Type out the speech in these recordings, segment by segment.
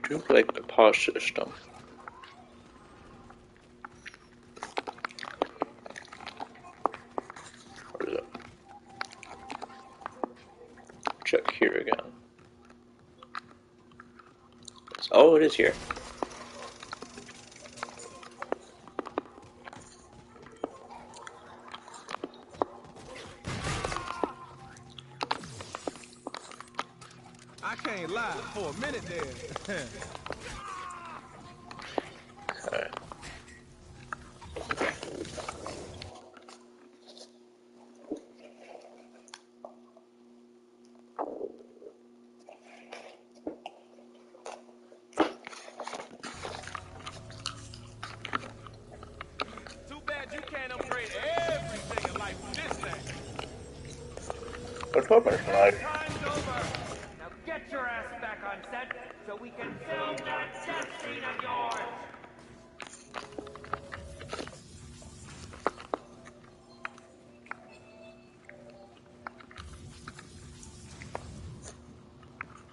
do like the pause system. What is it? Check here again. Oh, it is here. I can't lie, for a minute there. Okay. Too bad you can't upgrade everything in life with this thing. What weapon is life? Time's over. Now get your ass back on set so we can film that death scene of yours.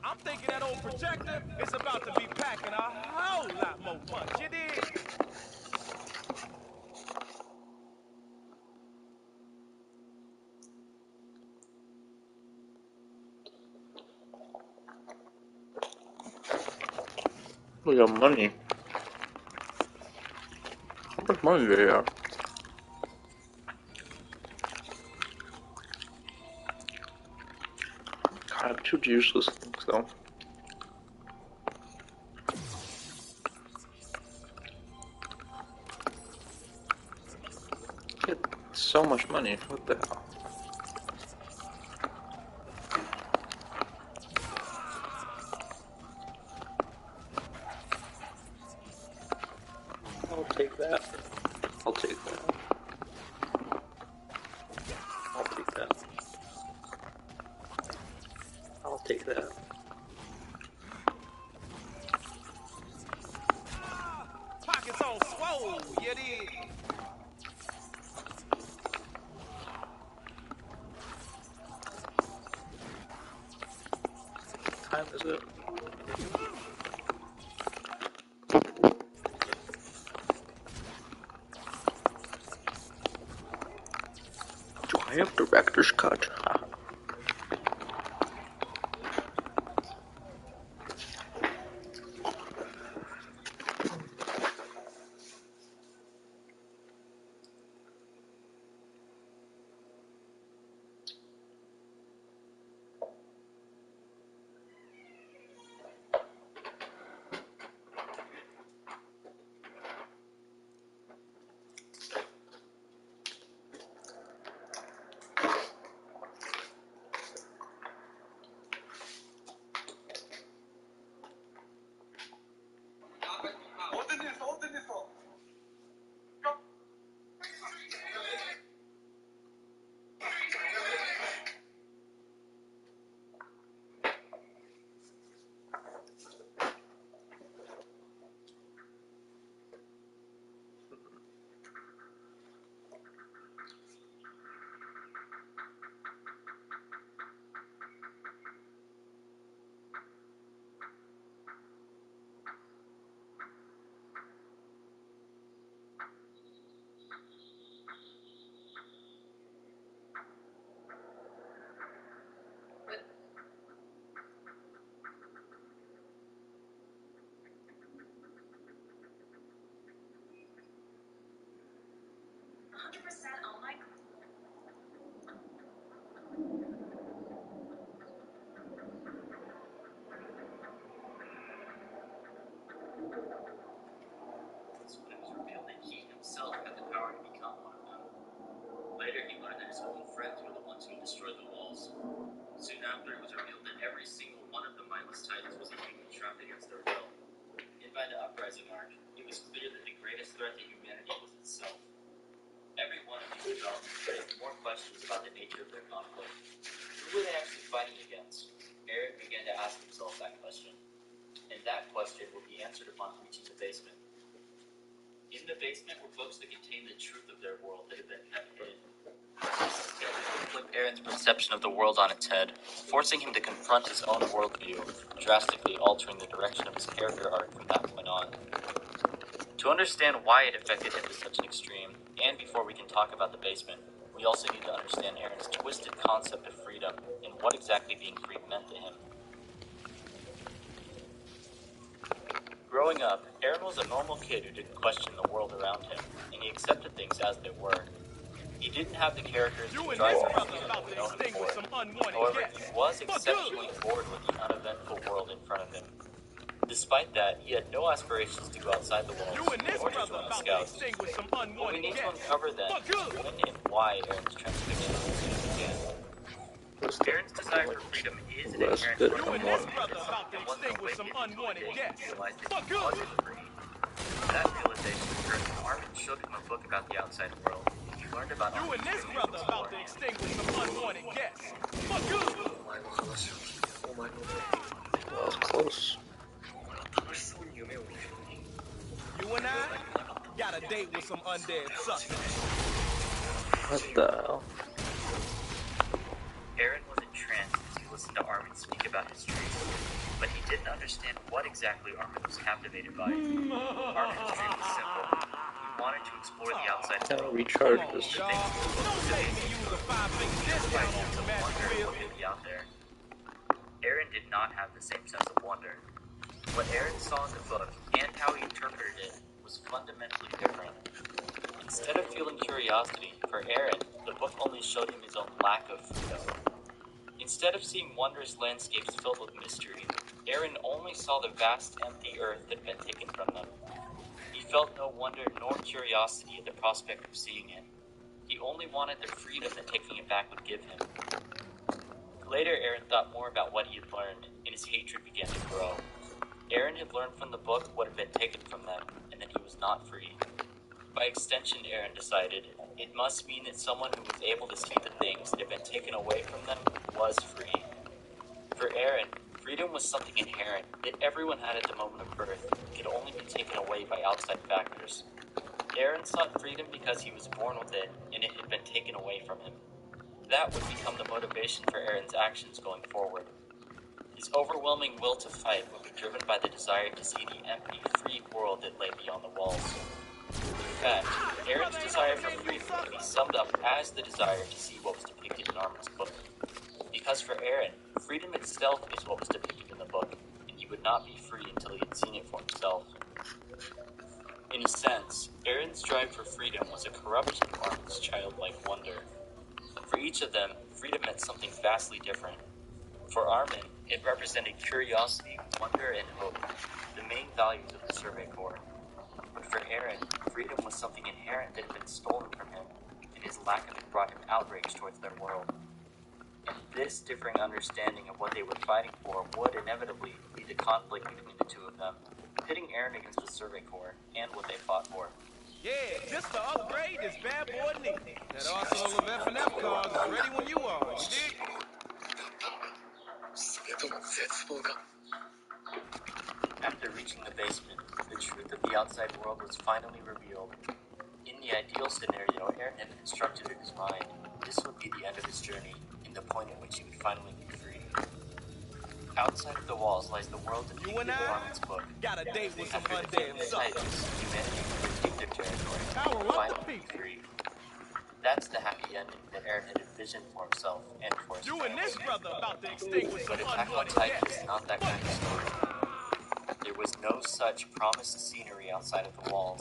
I'm thinking that old projector is about to be packing a whole lot more punch, you dig? We got money. How much money do you have? God, I have two useless things though. Get so much money. What the hell? I'll take that. I'll take that. I'll take that. I'll take that. Pockets on swole, you dig? What time is it? Do I have director's cut? Later, he learned that his own friends were the ones who destroyed the walls. Soon after, it was revealed that every single one of the mindless titans was a human trapped against their will. And by the uprising arc, it was clear that the greatest threat to humanity was itself. Every one of these developments raised more questions about the nature of their conflict. Who were they actually fighting against? Eric began to ask himself that question. And that question will be answered upon reaching the basement. In the basement were books that contained the truth of their world that had been kept hidden. The conflict Aaron's perception of the world on its head, forcing him to confront his own worldview, drastically altering the direction of his character arc from that point on. To understand why it affected him to such an extreme, and before we can talk about the basement, we also need to understand Aaron's twisted concept of freedom and what exactly being free meant to him. Growing up, Aaron was a normal kid who didn't question the world around him, and he accepted things as they were. He didn't have the characters to drive him to freedom he was known for. However, he was exceptionally bored with the uneventful world in front of him. Despite that, he had no aspirations to go outside the walls, nor to join the scouts. What we need to uncover then is when and why Aaron's transfixion began. Aaron's desire for freedom is an Less inherent good part than of one. him, and wasn't awakened until the day he realized that he wasn't free. That realization occurred when Armin showed him a book about the outside world. He learned about Armin's feelings about to extinguish some unwanted guests. Fuck you! That was close. You and I got a date with some undead suspects. What the hell? Aaron was entranced as he listened to Armin speak about his dreams, but he didn't understand what exactly Armin was captivated by. Armin's dream was simple. He wanted to explore the outside Gotta world. recharge this. Y'all, don't make me use a 5-finger discount on some magic wheel. What may be out there. Aaron did not have the same sense of wonder. What Aaron saw in the book and how he interpreted it was fundamentally different. Instead of feeling curiosity, for Aaron, the book only showed him his own lack of freedom. Instead of seeing wondrous landscapes filled with mystery, Aaron only saw the vast empty earth that had been taken from them. He felt no wonder nor curiosity at the prospect of seeing it. He only wanted the freedom that taking it back would give him. Later, Aaron thought more about what he had learned, and his hatred began to grow. Aaron had learned from the book what had been taken from them, and that he was not free. By extension, Aaron decided, it must mean that someone who was able to see the things that had been taken away from them was free. For Aaron, freedom was something inherent that everyone had at the moment of birth, could only be taken away by outside factors. Aaron sought freedom because he was born with it, and it had been taken away from him. That would become the motivation for Aaron's actions going forward. His overwhelming will to fight would be driven by the desire to see the empty, free world that lay beyond the walls. In fact, Aaron's desire for freedom would be summed up as the desire to see what was depicted in Armin's book. Because for Aaron, freedom itself is what was depicted in the book, and he would not be free until he had seen it for himself. In a sense, Aaron's drive for freedom was a corruption of Armin's childlike wonder. For each of them, freedom meant something vastly different. For Armin, it represented curiosity, wonder, and hope, the main values of the Survey Corps. But for Aaron, freedom was something inherent that had been stolen from him, and his lack of it brought him outrage towards their world. And this differing understanding of what they were fighting for would inevitably lead to conflict between the two of them, pitting Aaron against the Survey Corps and what they fought for. Yeah, just to upgrade this bad boy Nick. That arsenal of F&F cards is ready when you are, you dig? After reaching the basement, the truth of the outside world was finally revealed. In the ideal scenario, Aaron had constructed in his mind, this would be the end of his journey, and the point at which he would finally be free. Outside of the walls lies the world depicted in Armin's book. Got a date with some After undead defeating the suckers. Titans, humanity would retake their territory, Power and up finally the be people. free. That's the happy ending that Aaron had envisioned for himself and for his You and family. this brother about to extinguish some But Attack on unwanted Titan guests. is not that kind of story. There was no such promised scenery outside of the walls.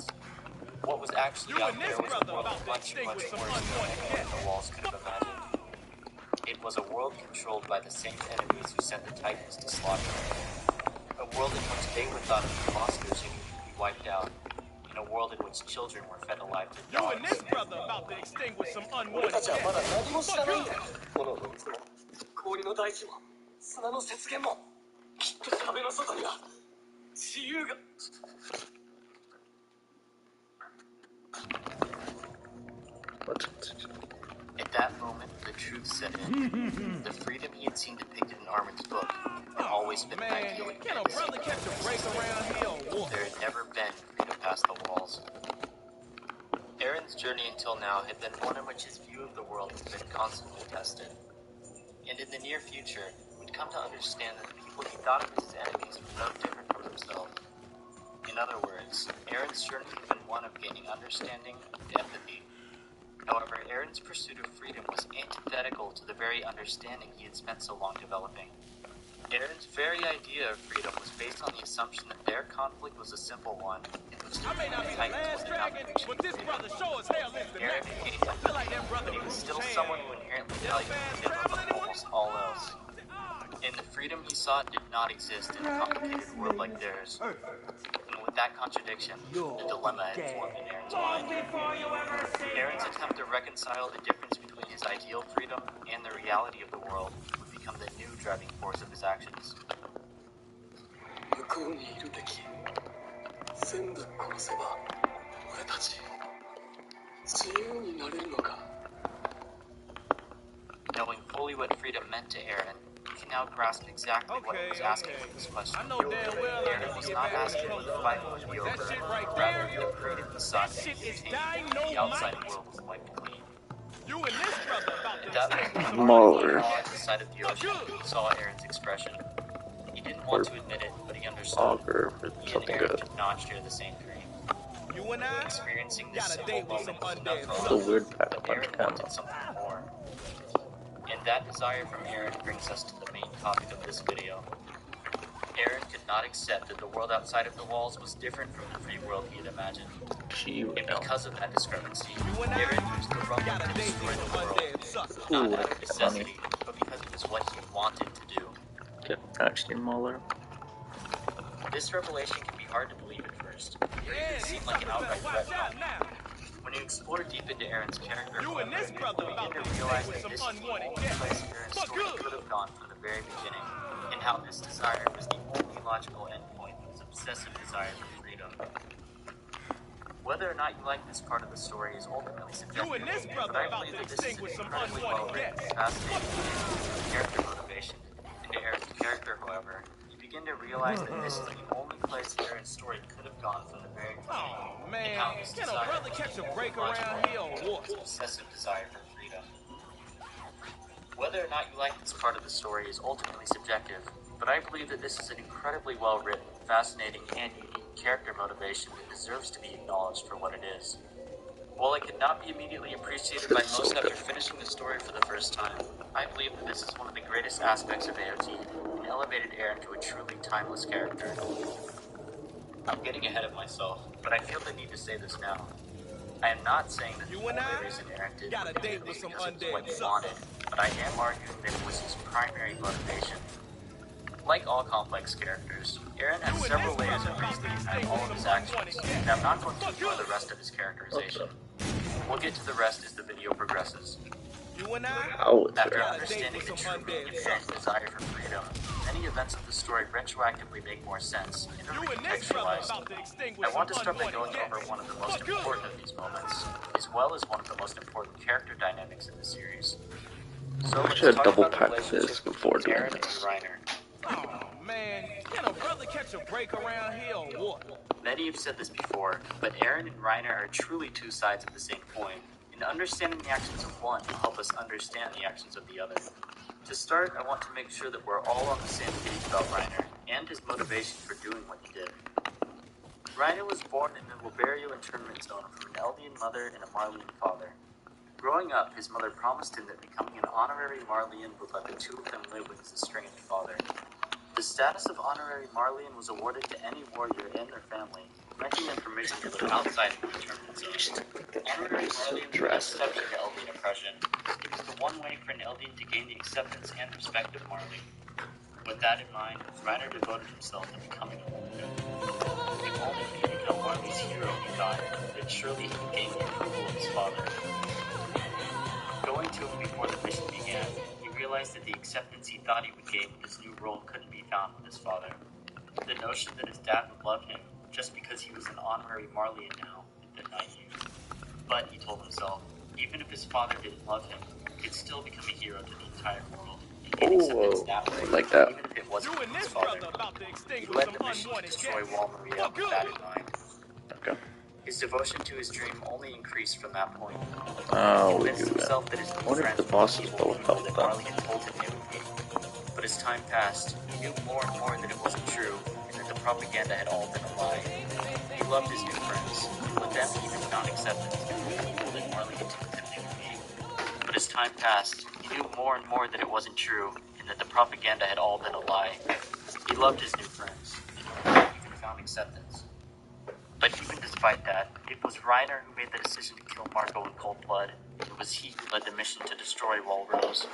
What was actually You out and there this was a brother world about to much, much extinguish some worse than unwanted anyone guests. the walls could have imagined. It was a world controlled by the same enemies who sent the Titans to slaughter them. A world in which they were thought of as monsters who needed to be wiped out. In a world in which children were fed alive to You dogs. and this brother about to extinguish some 俺 unwanted たちはまだ guests. 何も知らないんだよ。炎の渦も氷の大地も砂の雪原もきっと壁の外には自由が。What? At that moment, the truth set in. The freedom he had seen depicted in Armin's book had always been an Man, ideal in can a fantasy. brother catch a break around here or what? There had never been freedom past the walls. Aaron's journey until now had been one in which his view of the world had been constantly tested. And in the near future, would come to understand that the people he thought of as his enemies were no different from himself. In other words, Aaron's journey had been one of gaining understanding and empathy. However, Aaron's pursuit of freedom was antithetical to the very understanding he had spent so long developing. Aaron's very idea of freedom was based on the assumption that their conflict was a simple one, in which the I may not be the Titans last would not dragon, reach but this freedom. brother sure as hell is the Aaron next. had gained I feel like that brother but he was still Japan. someone who inherently valued freedom above almost all else. And the freedom he sought did not exist in a complicated world like theirs. And with that contradiction, a dilemma had formed in Aaron's Long mind. before you ever see Aaron's attempt to reconcile the difference between his ideal freedom and the reality of the world would become the new driving force of his actions. 向こうにいる敵全部殺せば俺たち自由になれるのか Knowing fully what freedom meant to Aaron, he can now grasp exactly what he was asking with this question. I know damn well I Aaron need was to get not back asking to when the fight would be over, That shit right rather there, he created the sun that shit is and the outside world was wiped clean. you and this brother about to And that extinguish was some Mauler. on the side of the ocean. He saw Aaron's expression. He didn't want to admit it, but he understood. Auger for He and something Aaron good. did not share the same dream. You and I Experiencing this got a simple date with some moment was enough undead for It's a suckers. weird pack but of punch Aaron count. wanted something more. And that desire from Aaron brings us to the main topic of this video. Aaron could not accept that the world outside of the walls was different from the free world he had imagined. And because of that discrepancy, Aaron used the rumble Got a to date destroy with the some world, undead suckers. not Ooh, out of that's funny. necessity, but because it was what he wanted to do. Get actually Mauler. This revelation can be hard to believe at first. Yeah, It these seemed like an suckers better outright watch threat. out now. When you explore deep into Aaron's character, You and this brother you about begin to to realize extinguish that this some is the unwanted only guests. place Aaron's For story good. could have gone from the very beginning, and how this desire was the only logical endpoint of his obsessive desire for freedom. Whether or not you like this part of the story is ultimately subjective, You and this brother but I about believe to that this is an extinguish some incredibly unwanted well-written, guests. fascinating character motivation. Into Aaron's character, however, you begin to realize that this is the only place Aaron's story could have gone from the very beginning. Oh man, can a brother catch a break around here or what? Obsessive desire for freedom. Whether or not you like this part of the story is ultimately subjective, but I believe that this is an incredibly well-written, fascinating, and unique character motivation that deserves to be acknowledged for what it is. While it could not be immediately appreciated by So most after good. finishing the story for the first time, I believe that this is one of the greatest aspects of AOT and elevated Aaron to a truly timeless character. I'm getting ahead of myself, but I feel the need to say this now. I am not saying that the You and only I reason Aaron did got a what he date did with was some because it was undead what he suckers. wanted, but I am arguing that it was his primary motivation. Like all complex characters, Aaron has You and several this layers brother of about reasoning to behind all of his extinguish some actions, unwanted and I'm not going to ignore the rest of his characterization. We'll get to the rest as the video progresses. You and I How is After it? got a date understanding with the some true meaning undead of Aaron's suckers. desire for freedom, many events of the story retroactively make more sense and are You and this brother recontextualized. about to extinguish I want to some start by unwanted going over guests. one of the most For good. important of these moments, as well as one of the most important character dynamics in the series. So I let's should talk double about the pack relationship this before between doing Aaron this. and Reiner. Oh man, can a brother catch a break around here or what? Many have said this before, but Aaron and Reiner are truly two sides of the same coin, and understanding the actions of one will help us understand the actions of the other. To start, I want to make sure that we're all on the same page about Reiner, and his motivation for doing what he did. Reiner was born in the Liberio internment zone from an Eldian mother and a Marleyan father. Growing up, his mother promised him that becoming an honorary Marleyan would let the two of them live with his estranged father. The status of honorary Marleyan was awarded to any warrior and their family, granting them permission to live outside of the internment zone. Honorary Marleyan were no exception to Eldian oppression. It was the one way for an Eldian to gain the acceptance and respect of Marley. With that in mind, Reiner devoted himself to becoming a warrior. If only he could become Marley's hero, he thought, then surely he would gain the approval of his father. Going to him before the mission began, he realized that the acceptance he thought he would gain in his new role couldn't be found with his father. The notion that his dad would love him just because he was an honorary Marleyan now had been naive. But, he told himself, even if his father didn't love him, he could still become a hero to the entire world. And gain acceptance that way, like that. even if it wasn't You from and his this father. brother about to He extinguish led some the mission to unwanted destroy guests. Wall Maria For with that good. in mind. Okay. His devotion to his dream only increased from that point. Oh, He we convinced do that. himself that his I new wonder if friends the were bosses evil will people help that them. Marley had told him they would be. But as time passed, he knew more and more that it wasn't true, and that the propaganda had all been a lie. He loved his new friends. With them, he did not accept them as the people that Marley had told him they would be. But as time passed, he knew more and more that it wasn't true, and that the propaganda had all been a lie. He loved his new friends, and even found acceptance. But even despite that, it was Reiner who made the decision to kill Marco in cold blood. It was he who led the mission to destroy Walrose.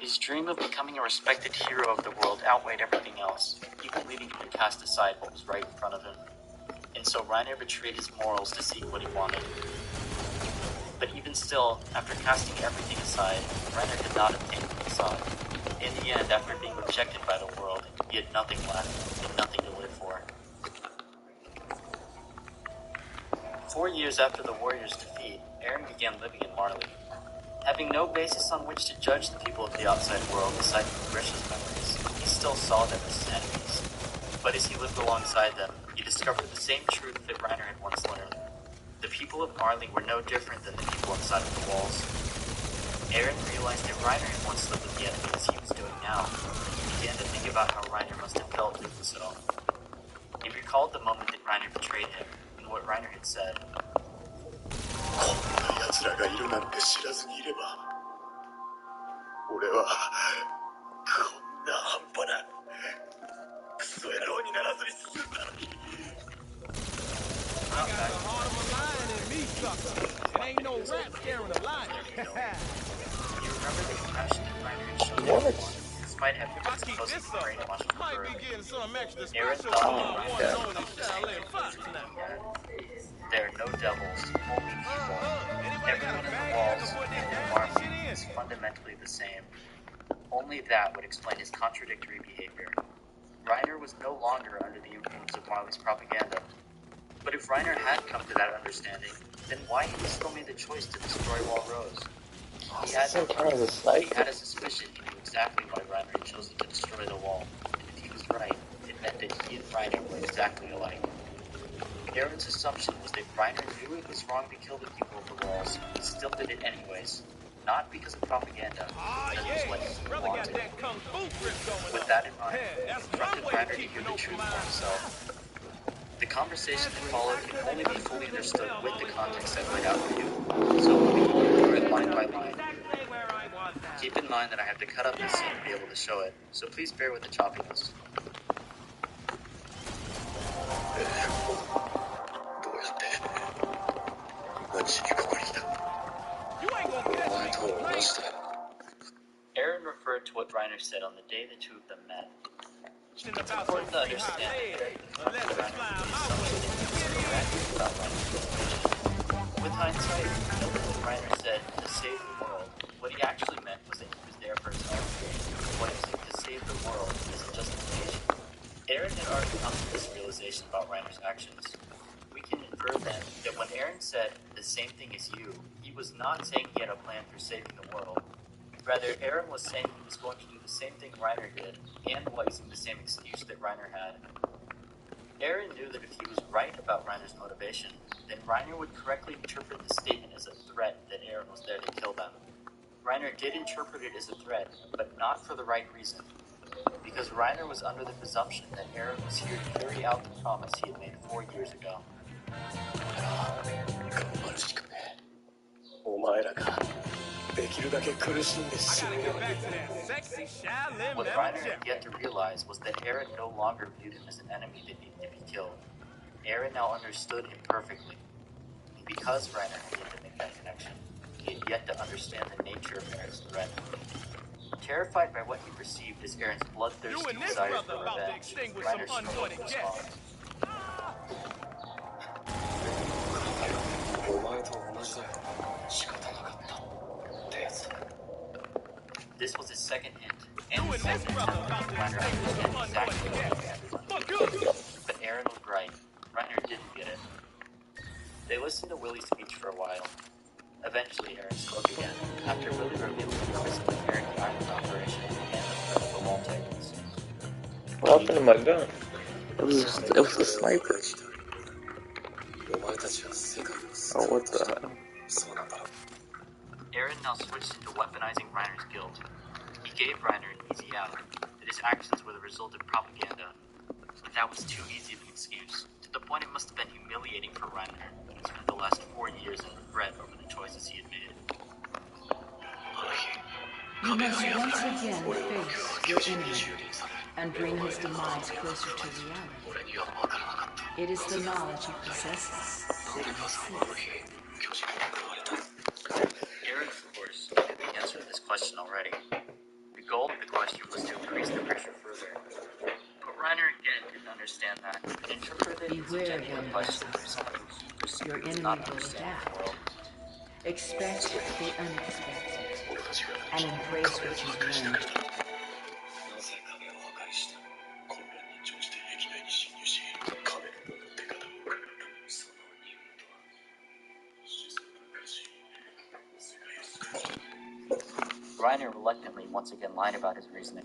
His dream of becoming a respected hero of the world outweighed everything else, even leading him to cast aside what was right in front of him. And so Reiner betrayed his morals to seek what he wanted. But even still, after casting everything aside, Reiner could not obtain what he sought. In the end, after being rejected by the world, he had nothing left, and nothing to live for. 4 years after the Warriors' defeat, Eren began living in Marley. Having no basis on which to judge the people of the outside world aside from Grisha's memories, he still saw them as his enemies. But as he lived alongside them, he discovered the same truth that Reiner had once learned. The people of Marley were no different than the people inside of the walls. Eren realized that Reiner had once lived with the enemy as he was doing now, and he began to think about how Reiner must have felt doing so. He recalled the moment that Reiner betrayed him, and what Reiner had said. こんな奴らがいるなんて知らずにいれば、俺はこんな半端なクソ野郎にならずに済んだのに。 I got the heart of a lion in me, sucker. It ain't no rat scaring a lion. You remember the compassion that Reiner had shown everyone, despite having If I been keep supposed this to be up, brainwashed from might be birth. getting some extra Eren special thought from that my Reiner one had zone in felt the same Shoalin Fox conclusion now. he had. There are no devils, only people. Anybody got Everyone a in the bag walls to put this and nasty Marley shit in? is fundamentally the same. Only that would explain his contradictory behavior. Reiner was no longer under the influence of Marley's propaganda. But if Reiner had come to that understanding, then why had he still made the choice to destroy Walrose? He had no proof, but he had a suspicion he knew exactly why Reiner had chosen to destroy the wall. And if he was right, it meant that he and Reiner were exactly alike. Eren's assumption was that Reiner knew it was wrong to kill the people of the walls, but still did it anyways. Not because of propaganda, Ah, but it was what yeah. he Brother got wanted. that kung fu grip going With on. that in mind, Yeah, that's he confronted one way to Reiner to keep hear an the open truth for mind. himself. The conversation that followed can only be fully understood with the context I've laid out for you, so we'll be going through it line by line. Exactly where I was at. Keep in mind that I have to cut up this scene to be able to show it, so please bear with the choppiness. どうやって何しにここに来た。 You ain't gonna お catch 前 me と同 complaining. じだよ。 Eren referred to what Reiner said on the day the two of them met. It's About important to some free hot understand lead. that Unless Reiner it's flying made the my assumption that he was correct about Reiner's motivation. With hindsight, note that Reiner said to save the world. What he actually meant was that he was there for his own good. What to save the world is a justification. Eren had already come to this realization about Reiner's actions. We can infer then that when Eren said the same thing as you, he was not saying he had a plan for saving the world. Rather, Eren was saying he was going to do the same thing Reiner did, and while using the same excuse that Reiner had. Eren knew that if he was right about Reiner's motivation, then Reiner would correctly interpret the statement as a threat that Eren was there to kill them. Reiner did interpret it as a threat, but not for the right reason. Because Reiner was under the presumption that Eren was here to carry out the promise he had made 4 years ago. 頑張るしかねえ。お前らができるだけ苦しんで I 死 gotta ぬ get ように。 back to that sexy Shoalin What Mammoth Reiner had yet to realize was that Eren no longer viewed him as an enemy that needed to be killed. Eren now understood him perfectly. And because Reiner had yet to make that connection, he had yet to understand the nature of Eren's threat. Terrified by what he perceived as Eren's You bloodthirsty and this desire brother for about to revenge, extinguish some Reiner struggled unwanted to respond. guests. お前と同じだよ。仕方なかったってやつ。 This was his second hint, You and and the this second brother attempt about to to Reiner extinguish some understand exactly unwanted what guests. everyone Fuck knew. you! But Eren was right. Reiner didn't get it. They listened to Willie's speech for a while. Eventually, Eren spoke again, after Willie revealed the purpose of the Carrick Island operation and the threat of the Wall Titans. What happened to my gun? It was a sniper. お前たちは Oh, what the hell? Aaron now switched into weaponizing Reiner's guilt. He gave Reiner an easy out, that his actions were the result of propaganda. But that was too easy of an excuse, to the point it must have been humiliating for Reiner, who spent the last 4 years in regret over the choices he had made. You must once again face your enemy and bring his demise closer to reality. It is the knowledge he possesses that makes Aaron, of course, knew the answer to this question already. The goal of the question was to increase the pressure further. But Reiner again didn't understand that, and interpreted it as a genuine question from someone who he perceived your as enemy not will understanding the adapt. world. Expect the unexpected and embrace what you've learned. なぜ壁を破壊した？混乱に乗じて壁内に侵入し、カメラの出方を伺った。その任務とは、子孫の昔、世界を救う。 Reiner reluctantly once again lied about his reasoning.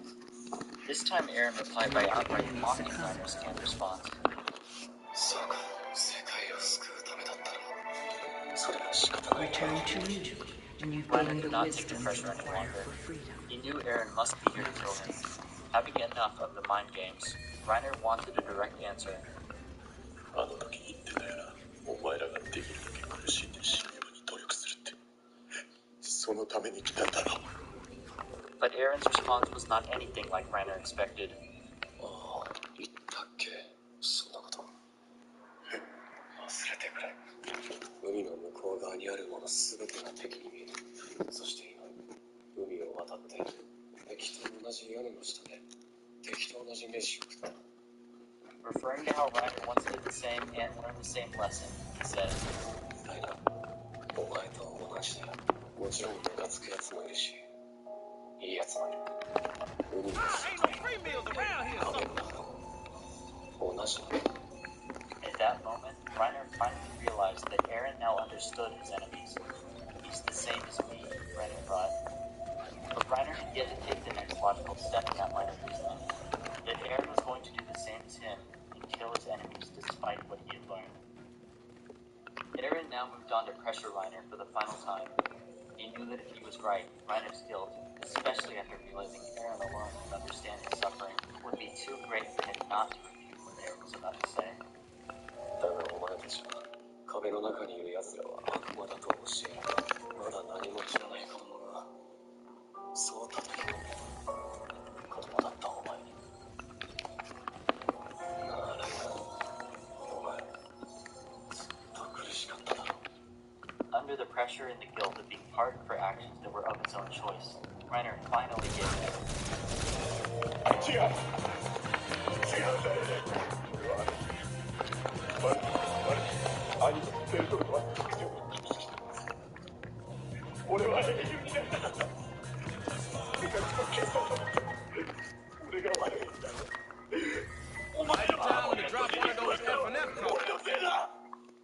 This time Aaron replied by outright mocking Reiner's canned response. そうか、世界を救うためだったの。それは仕方ない。 Return to Egypt when you've Reiner gained could the not take the wisdom pressure any required longer. for freedom. He knew Aaron must be here to kill him. Having enough of the mind games, Reiner wanted a direct answer. あの時言ってたよな。お前らができるだけ苦しんで死ぬように努力するって。そのために来たんだろ。 But Aaron's response was not anything like Reiner expected. ああ、言ったっけ？そんなこと。忘れてくれ。海の向こう側にあるものすべてが敵に見える。そして今、海を渡って敵と同じ屋根の下で敵と同じ飯を食った。 Referring to how Reiner once did the same and learned the same lesson, he said, ダイナ、お前と同じだよ。もちろんムカつくやつもいるし、いいやつもいる。海の Ain't no free meals around here, 壁 sucker. の中も同じだ。 In that moment, Reiner finally realized that Aaron now understood his enemies. He's the same as me, Reiner thought. But Reiner had yet to take the next logical step in that line of reasoning. That Aaron was going to do the same as him and kill his enemies despite what he had learned. Aaron now moved on to pressure Reiner for the final time. He knew that if he was right, Reiner's guilt, especially after realizing Aaron alone could understand his suffering, would be too great for him not to refute what Aaron was about to say. だがお前たちは壁の中にいる奴らは悪魔だと教えまだ何も知らない子供がそうたという子供だったお前になあライナお前ずっと苦しかっただろ Under the pressure and the guilt of being pardoned for actions that were of his own choice, Reiner finally gave in. 違うだよね俺は兄の言ってることは俺は英雄になりたかった俺が消そうと思った俺が悪いんだお前らは Time to drop one of those F&F cards. 俺のせいだ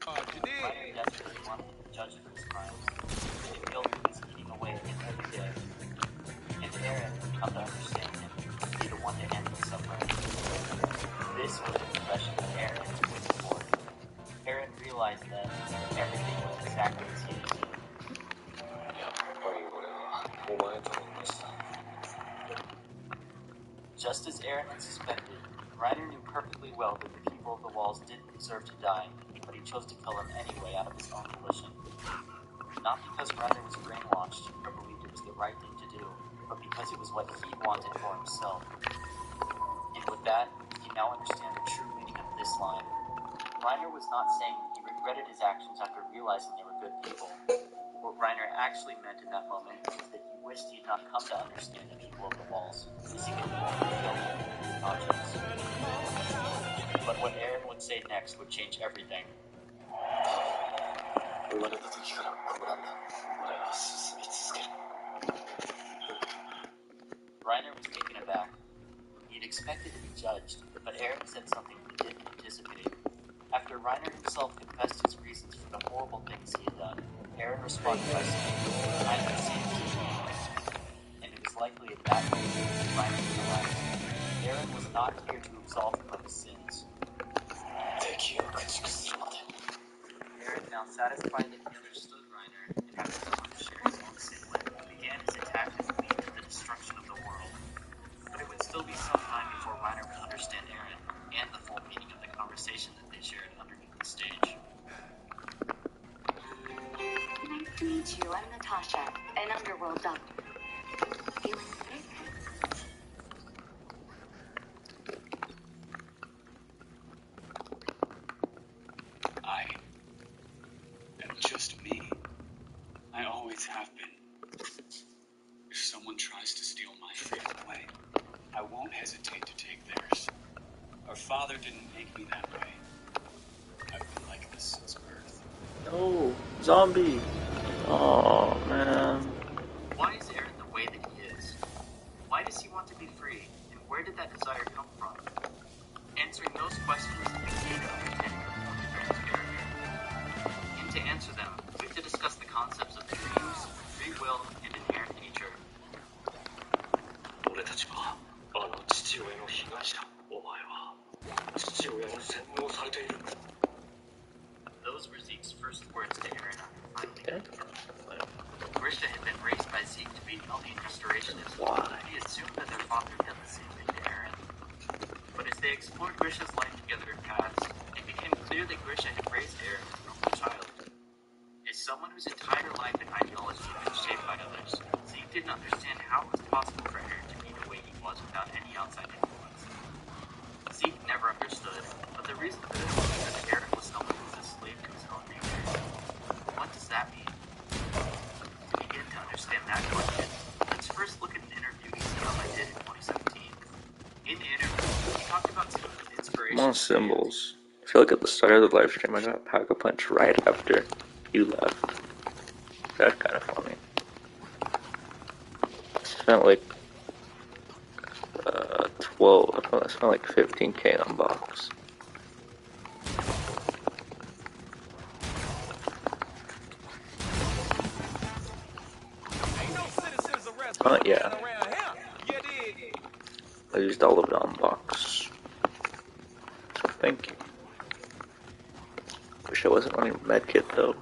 You did. Reiner desperately wanted to be judged for his crimes. The guilt he was eating away at him every day. If Aaron would come to understand him, be the one to end his suffering. This was the confession that Aaron had been waiting for. Aaron realized that everything was exactly as he had seen. やっぱり俺はお前と同じだ Just as Aaron had suspected, Reiner knew perfectly well that the people of the walls didn't deserve to die, but he chose to kill them anyway out of his own volition. Not because Reiner was brainwashed or believed it was the right thing to do, but because it was what he wanted for himself. And with that, he now understand the true meaning of this line. Reiner was not saying that he regretted his actions after realizing they were good people. What Reiner actually meant in that moment was that he wished he had not come to understand the people of the walls, as he could no longer kill them with his conscience. But what Aaron would say next would change everything. 生まれた時からこうなんだ俺は進み続ける Reiner was taken aback. He had expected to be judged, but Aaron said something he didn't anticipate. After Reiner himself confessed his reasons for the horrible things he had done, Aaron responded by saying, "I'm the same as you." And it was likely at that moment that Reiner realized Aaron was not here to absolve him of his sins. 敵を駆逐するまで Aaron Now satisfied that he understood Reiner and having someone to share his own sibling, began his attack that would lead to the destruction of the world. But it would still be some time before Reiner would understand Eren and the full meaning of the conversation that they shared underneath the stage. Nice to meet you. I'm Natasha, an underworld doctor. Feeling sick? I am just me. I always have been. If someone tries to steal my freedom away, I won't hesitate to take theirs. Our father didn't make me that way. I've been like this since birth. No, zombie. Oh man. Why is Eren the way that he is? Why does he want to be free, and where did that desire come from? Answering those questions is the key to understanding the point of Eren's character. And to answer them, we have to discuss the concepts of dreams, free will, and inherent nature. 俺たちはあの父親の被害者。お前は父親に洗脳されている。 Those were Zeke's first words to Eren after finally getting to him. Grisha had been raised by Zeke to be an Eldian restorationist. Why? He assumed that their father had done the same thing to Eren. But as they explored Grisha's life together in paths, it became clear that Grisha had raised Eren from a child. As someone whose entire life and ideology had been shaped by others, Zeke didn't understand how it was possible for Eren to be the way he was without any outside influence. Zeke never understood, but the reason for this was because Eren was someone who was a slave to his own nature. What does that mean? To begin to understand that question, let's first look at an interview Isayama did in 2017. In the interview, he talked about some of his inspirations. More symbols. I feel like at the start of the live stream I got Pack-a-Punch right after you left. That's kind of funny. Spent like 12, I spent like 15k on box. Ain't no citizens arrest Oh yeah, around here. You dig? I used all of it on box. So thank you. Wish I wasn't running medkit though.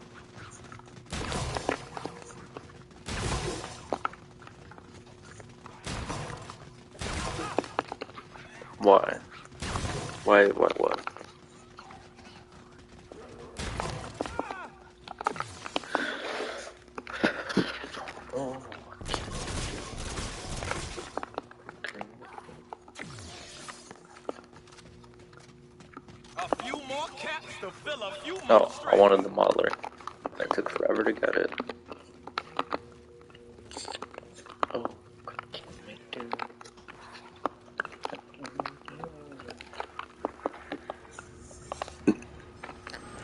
Why? Why, what? Oh. A few more caps to fill a few more No, I strings. wanted the modeler. It took forever to get it. Oh, what can we do?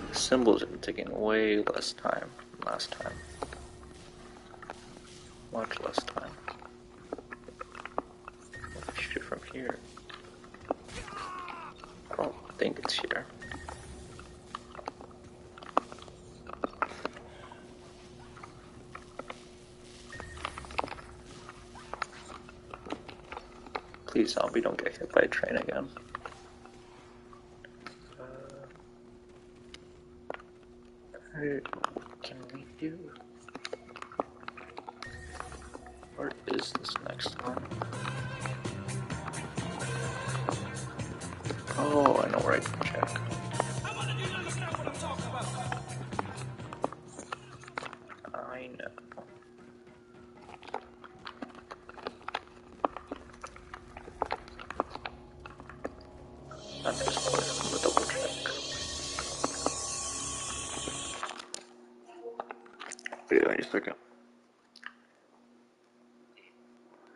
The symbols have been taking way less time than last time. Much less time. Let's shoot it from here. I don't think it's here. Please, zombie, don't get hit by a train again. What can we do? Where is this next one? Oh, I know where I can check. I wonder if you understand what I'm talking about. I know. Not this one, I'm gonna double check. Wait a second.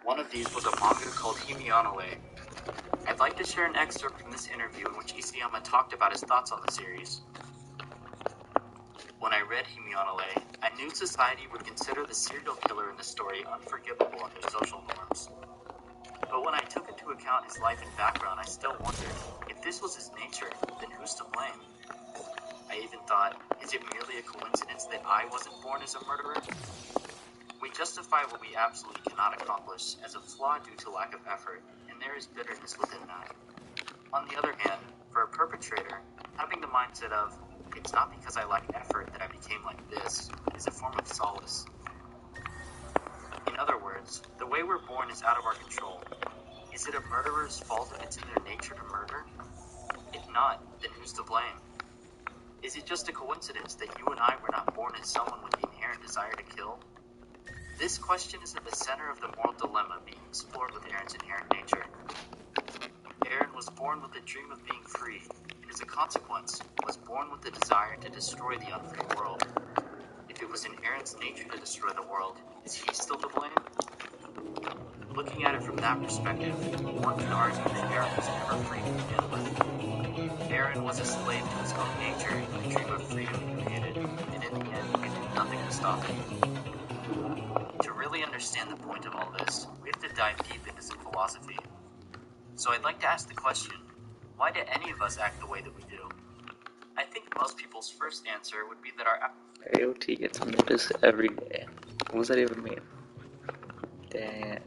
One of these was a manga called Himianole. I'd like to share an excerpt from this interview in which Isayama talked about his thoughts on the series. When I read Himianole, I knew society would consider the serial killer in the story unforgivable under social norms. But when I took into account his life and background, I still wondered, if this was his nature, then who's to blame? I even thought, is it merely a coincidence that I wasn't born as a murderer? We justify what we absolutely cannot accomplish as a flaw due to lack of effort, and there is bitterness within that. On the other hand, for a perpetrator, having the mindset of, It's not because I lack effort that I became like this. It's a form of solace. In other words, the way we're born is out of our control. Is it a murderer's fault if it's in their nature to murder? If not, then who's to blame? Is it just a coincidence that you and I were not born as someone with the inherent desire to kill? This question is at the center of the moral dilemma being explored with Aaron's inherent nature. Aaron was born with the dream of being free, and as a consequence, was born with the desire to destroy the unfree world. If it was in Aaron's nature to destroy the world, is he still to blame? Looking at it from that perspective, one can argue that Aaron was never free to begin with. Aaron was a slave to his own nature and the dream of freedom he created, and in the end, he could do nothing to stop it. To really understand the point of all this, we have to dive deep into some philosophy. So I'd like to ask the question, why do any of us act the way that we do? I think most people's first answer would be that our AOT gets noticed every day. What does that even mean? Damn.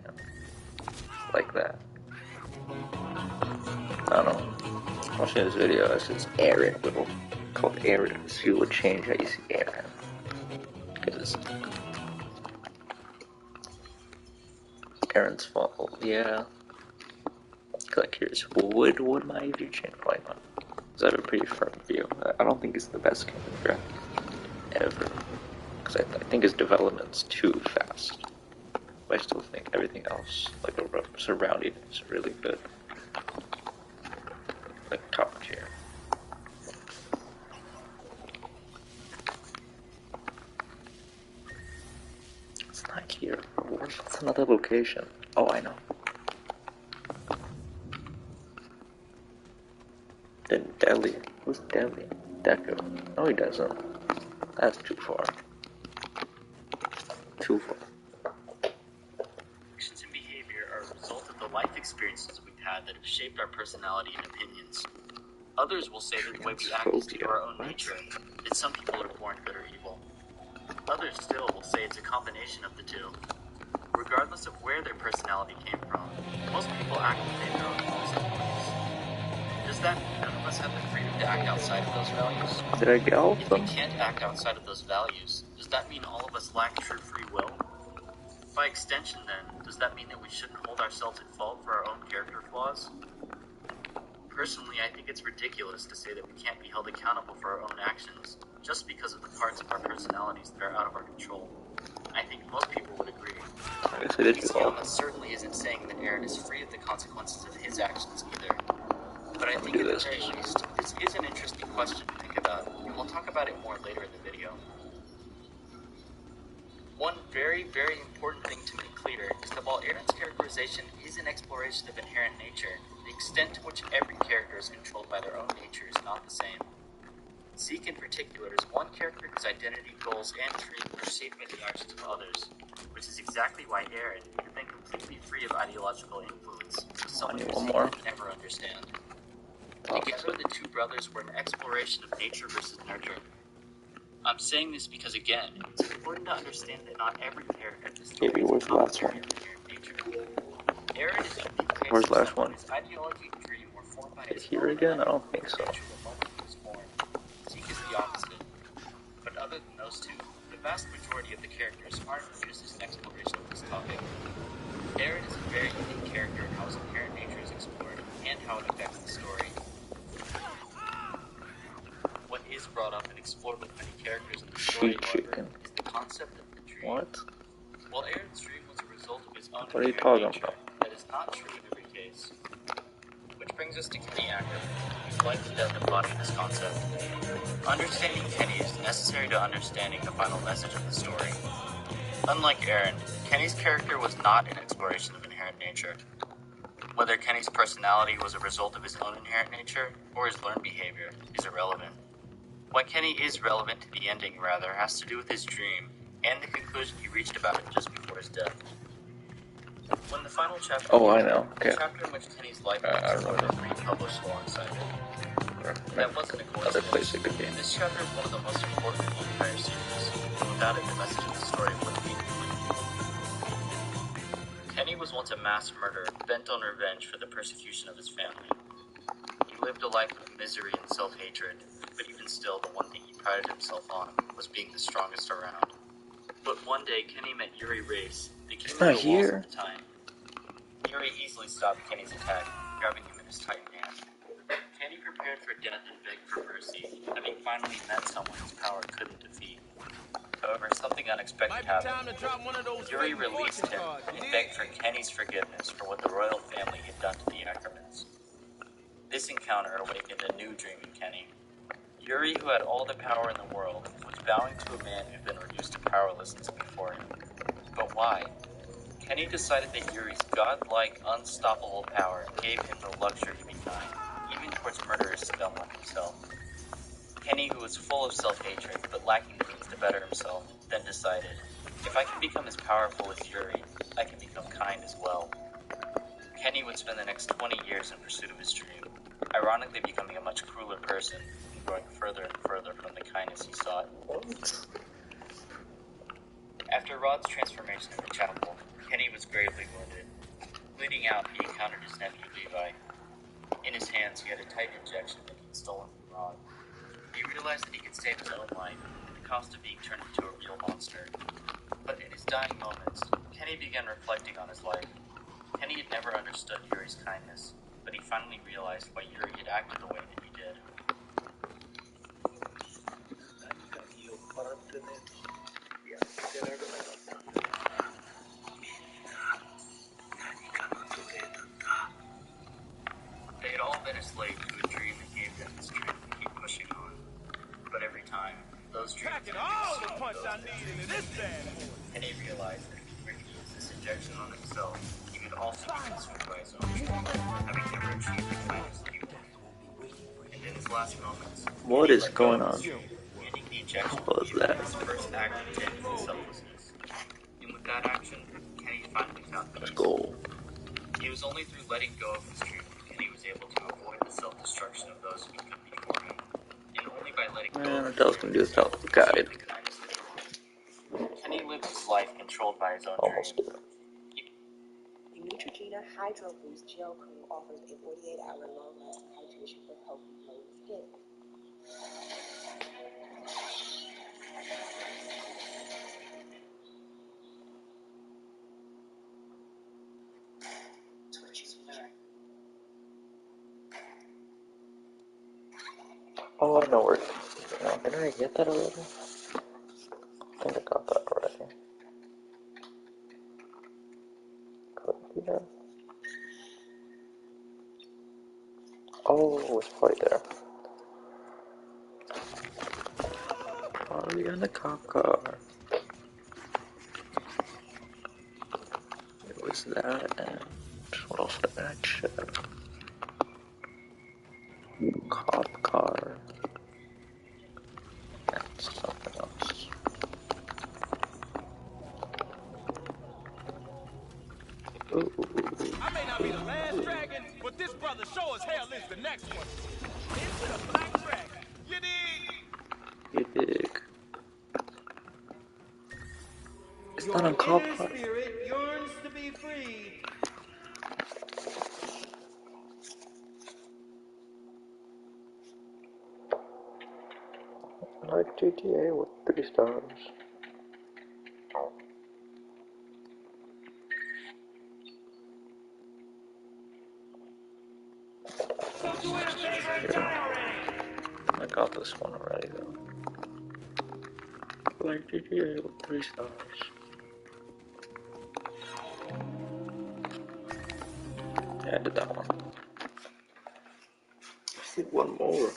Like that. I don't know. Watching this video, it's just Aaron, little called Aaron. This video would change how you see Aaron. Because Aaron's fault. Yeah. Like, curious, would my view change? Probably not. Because I have a pretty firm view. I don't think it's the best character ever. Because I think his development's too fast. But I still think everything else, like the surrounding, is really good. Like top tier. It's not here. What's another location? Oh, I know. Then Delhi. Who's Delhi? Deco. No, he doesn't. That's too far. Too far. actions and behavior are a result of the life experiences we've had that have shaped our personality and opinions. Others will say that the way we act is due to our own nature, that some people are born good or evil. Others still will say it's a combination of the two. Regardless of where their personality came from, most people act within their own rules and beliefs. Does that mean none of us have the freedom to act outside of those values? Did I get all of If we them? can't act outside of those values, does that mean all of us lack true free will? By extension, then, does that mean that we shouldn't hold ourselves at fault for our own character flaws? Personally, I think it's ridiculous to say that we can't be held accountable for our own actions just because of the parts of our personalities that are out of our control. I think most people would agree. I guess I did do all of Isiyama them. certainly isn't saying that Aaron is free of the consequences of his actions either. But I think do at the this. very least, this is an interesting question to think about, and we'll talk about it more later in the video. One very, very important thing to make clear is that while Aaron's characterization is an exploration of inherent nature, the extent to which every character is controlled by their own nature is not the same. Zeke in particular is one character whose identity, goals, and dream are shaped by the actions of others, which is exactly why Aaron could have been completely free of ideological influence, so someone need who one Zeke more. would never understand. Awesome. Together, the two brothers were an exploration of nature versus nurture. I'm saying this because, again, it's important to understand that not every character in the story Maybe is where's the last one? complementary of inherent nature. Aaron is a unique case Where's of the last someone one? whose ideology and dream were formed by his Here own again? I don't think so. nature the moment he was born. Zeke is the opposite. But other than those two, the vast majority of the characters aren't used as an exploration of this topic. Aaron is a very unique character in how his inherent nature is explored and how it affects the story. What is brought up and explored with many characters in the story, Cheap however, chicken. is the concept of the dream. What? While Aaron's dream was a result of his own What are you inherent talking nature, about? that is not true in every case. Which brings us to Kenny Acker, whose life doesn't embody this concept. Understanding Kenny is necessary to understanding the final message of the story. Unlike Aaron, Kenny's character was not an exploration of inherent nature. Whether Kenny's personality was a result of his own inherent nature or his learned behavior is irrelevant. What Kenny is relevant to the ending, rather, has to do with his dream and the conclusion he reached about it just before his death. When the final chapter Oh, I came know. out, Okay. the chapter in which Kenny's life I was remember. republished alongside it. That wasn't a Other coincidence. place it could be. This chapter is one of the most important in the entire series, and without it, the message of the story wouldn't be complete. Kenny was once a mass murderer, bent on revenge for the persecution of his family. He lived a life of misery and self-hatred, but even still, the one thing he prided himself on was being the strongest around. But one day, Kenny met Yuri Race, the king of the walls at the time. Yuri easily stopped Kenny's attack, grabbing him in his tight hand. Kenny prepared for death and begged for mercy, having finally met someone his power couldn't defeat. However, something unexpected happened. Yuri released him and begged for Kenny's forgiveness for what the royal family had done to the Ackermans. This encounter awakened a new dream in Kenny. Yuri, who had all the power in the world, was bowing to a man who'd been reduced to powerlessness before him. But why? Kenny decided that Yuri's godlike, unstoppable power gave him the luxury to be kind, even towards murderers scum like himself. Kenny, who was full of self-hatred, but lacking the means to better himself, then decided, if I can become as powerful as Yuri, I can become kind as well. Kenny would spend the next 20 years in pursuit of his dream, ironically becoming a much crueler person and growing further and further from the kindness he sought. After Rod's transformation into Chapel, Kenny was gravely wounded. Bleeding out, he encountered his nephew Levi. In his hands, he had a tight injection that he'd stolen from Rod. He realized that he could save his own life at the cost of being turned into a real monster. But in his dying moments, Kenny began reflecting on his life. Kenny had never understood Yuri's kindness, but he finally realized why Yuri had acted the way that he did. They had all been a slave to a dream that gave them the strength to keep pushing on. But every time, those dreams Packing all the punch I need into this bad boy. Kenny realized that if he refused this injection on himself, he would also be consumed by his own dream, having never achieved the kindness that he wanted. And in his last moments, What Kenny is let go going of on? his dream, handing the injection What was to Yuri that? as his first act of genuine selflessness. And with that action, Kenny finally found Let's peace. go. It was only through letting go of his dream that Kenny was able to avoid the self-destruction of those who had come before him. And only by letting go Man, of I his thought I was dream gonna do this out of the guide. Kenny lived his life controlled by his own Almost dream. did. The Neutrogena Hydro Boost Gel Cream offers a 48-hour long-lasting hydration for healthy, glowing skin. Oh, I know where. Didn't I get that already? I think I got that already. Could be there. Oh, it's right there. Are we in the cop car? It was that, and what else did I check? Cop car. And something else. Ooh. I may not be the last dragon, but this brother sure as hell is the next one. Into the black dragon. You dig? You dig. It's not on cop car. Spirit yearns to be freed. Like GTA with 3 stars. I got this one already though. Like GTA with 3 stars. Yeah, I did that one. Let's do one more.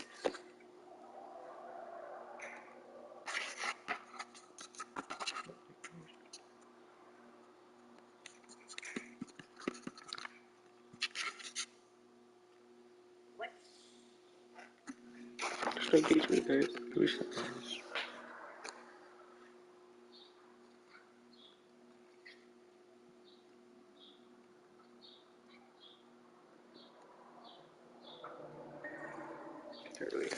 Just like these guys, 3 stars. Here we go.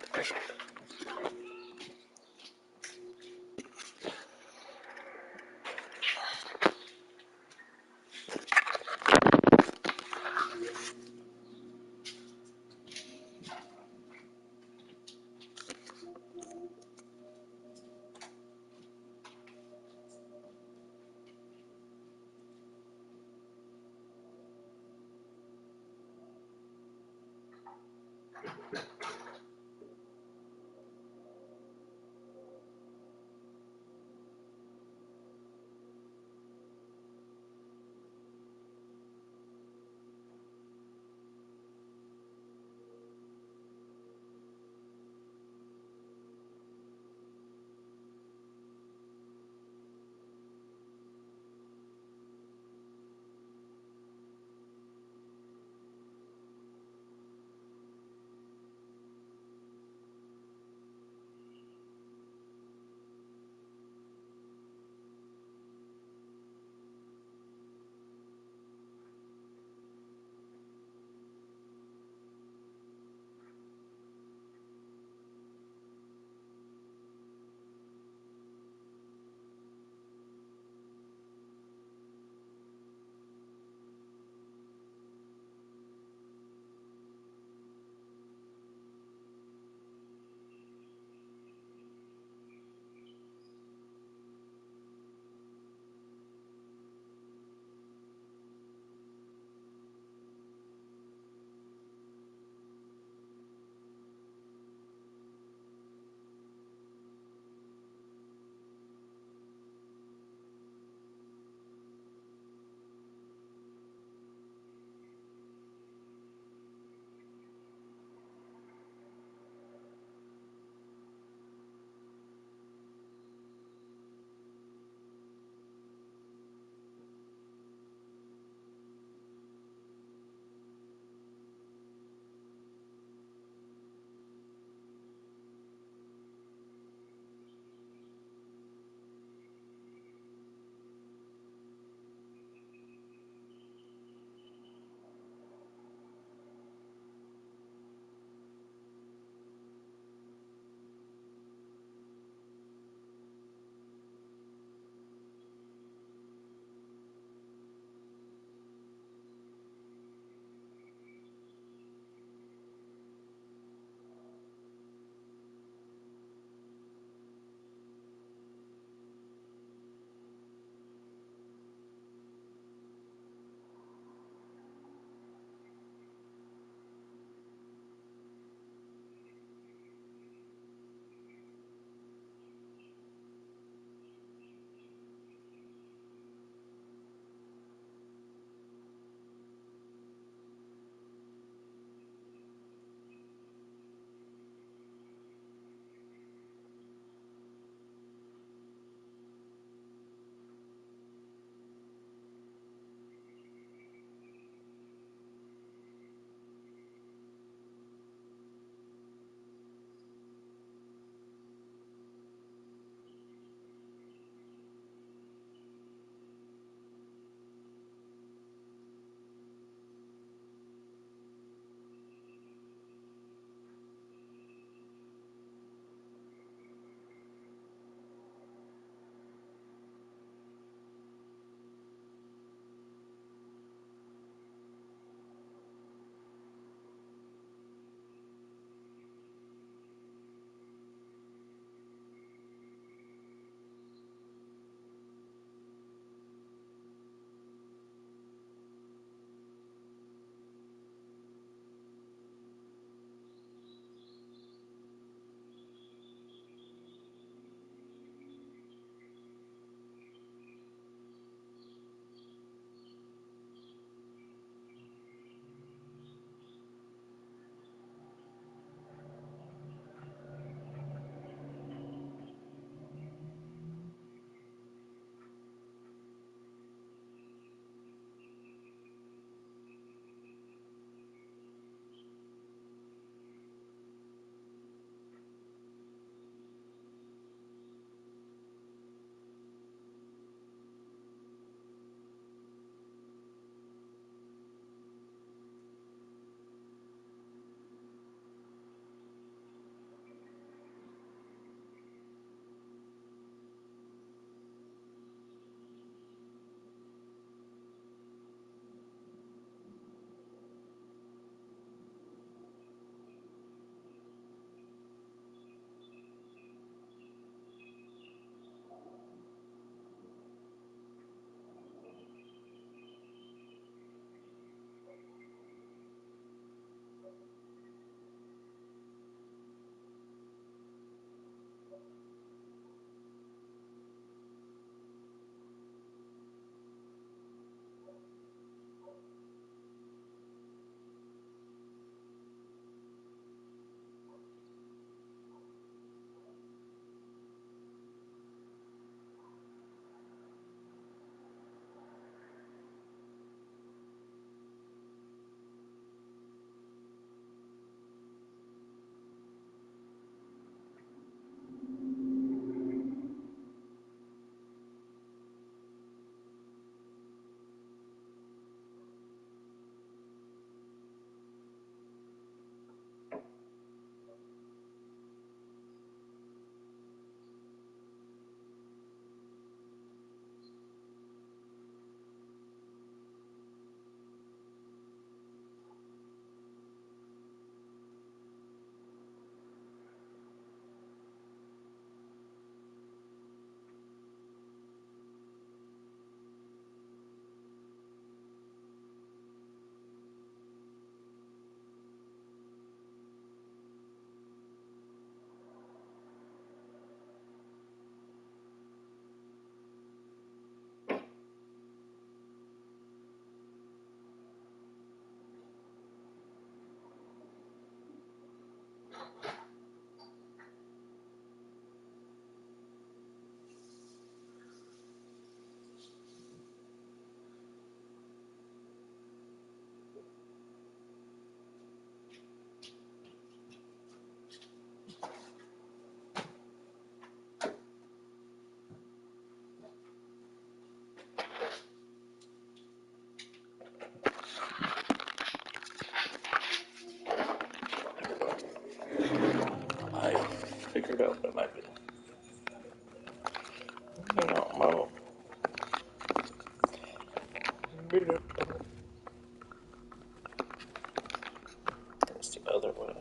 That's the other way.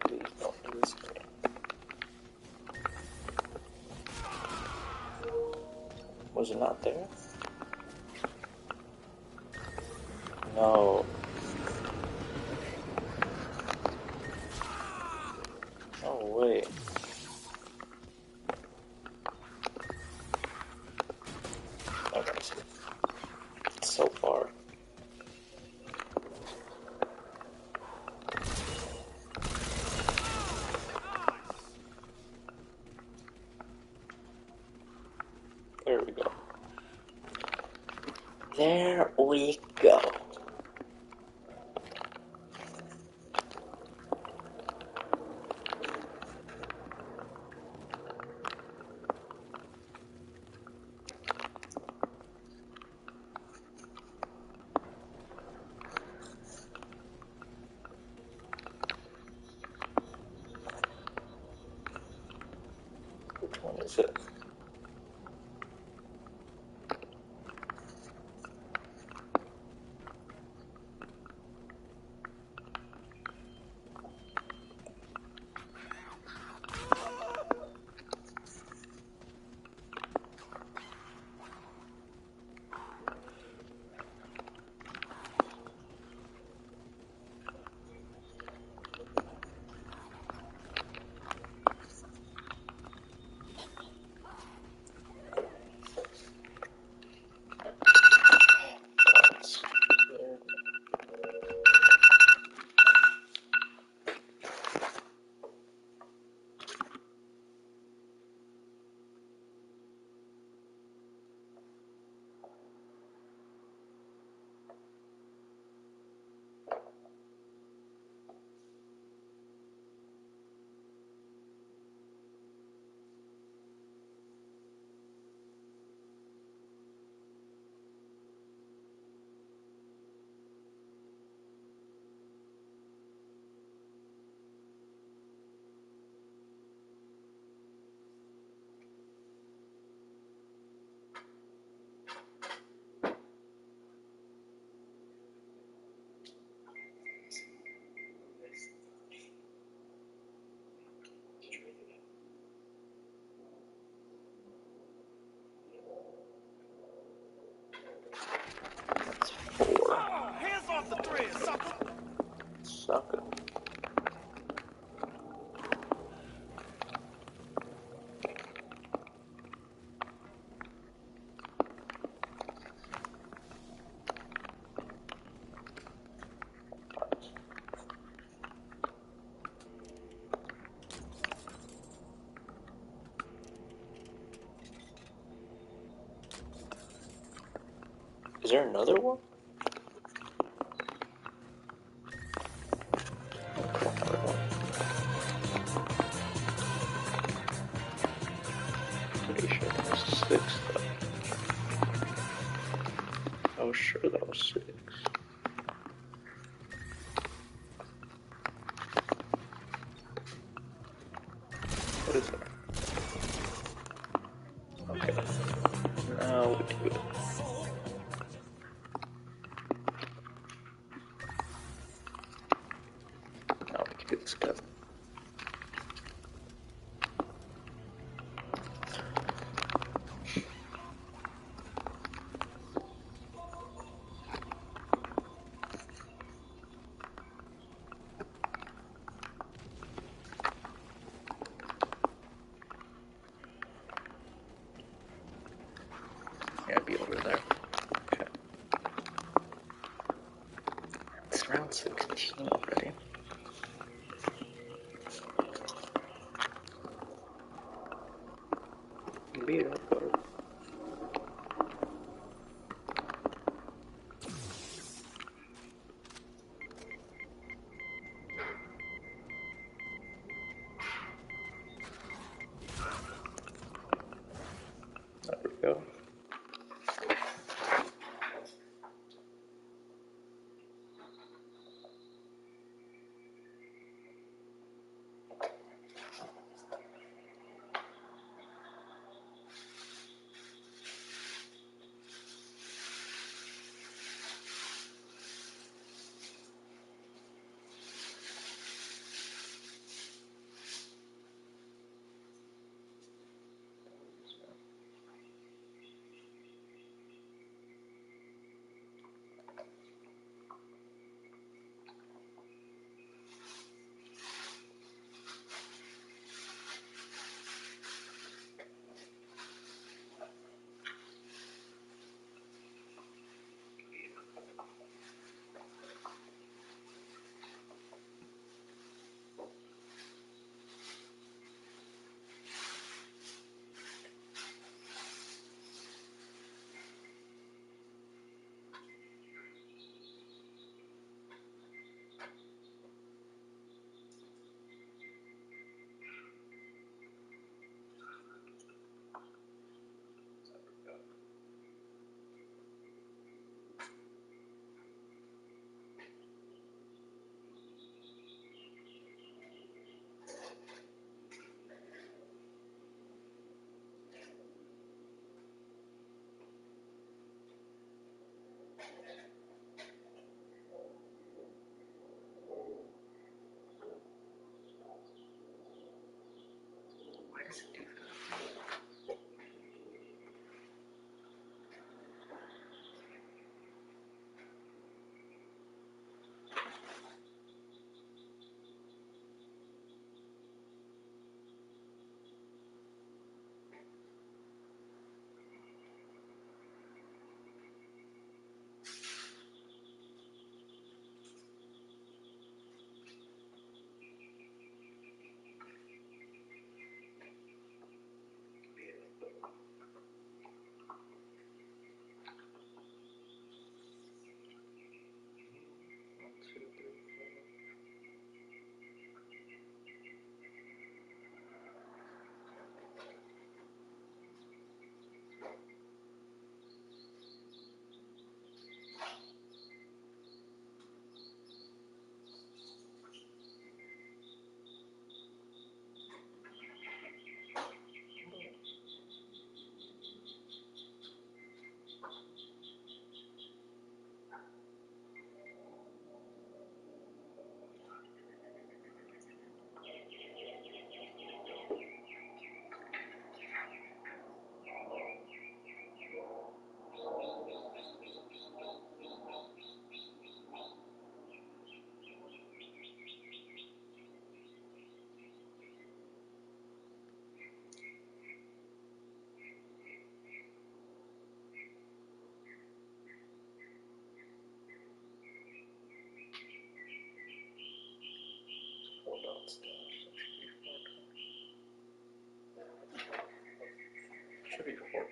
Please don't do this to me. Was it not there? No. No way. Okay, it's so far. There we go. There we go. Which one is it? Hands off the thread, sucker! Sucker. Is there another one? Pretty sure that was 6 though. I was sure that was 6. What is that? Okay. Now we do it. Now we can do this together. Yeah, be over there. Okay. It's round 16 already. Beat up, bro. There we go. Should be 4.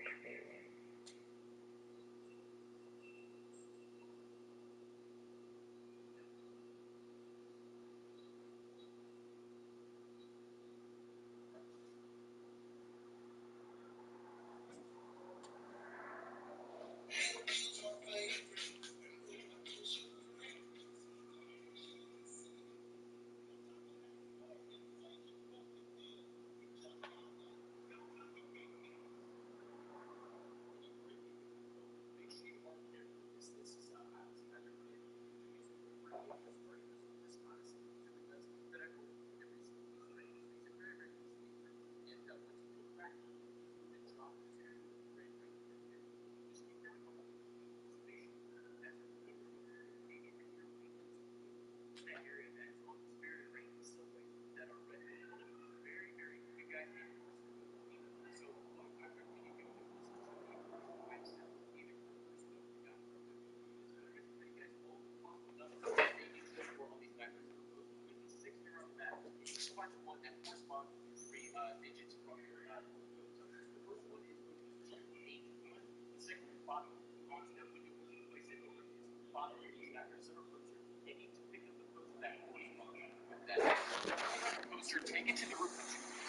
Take it to the root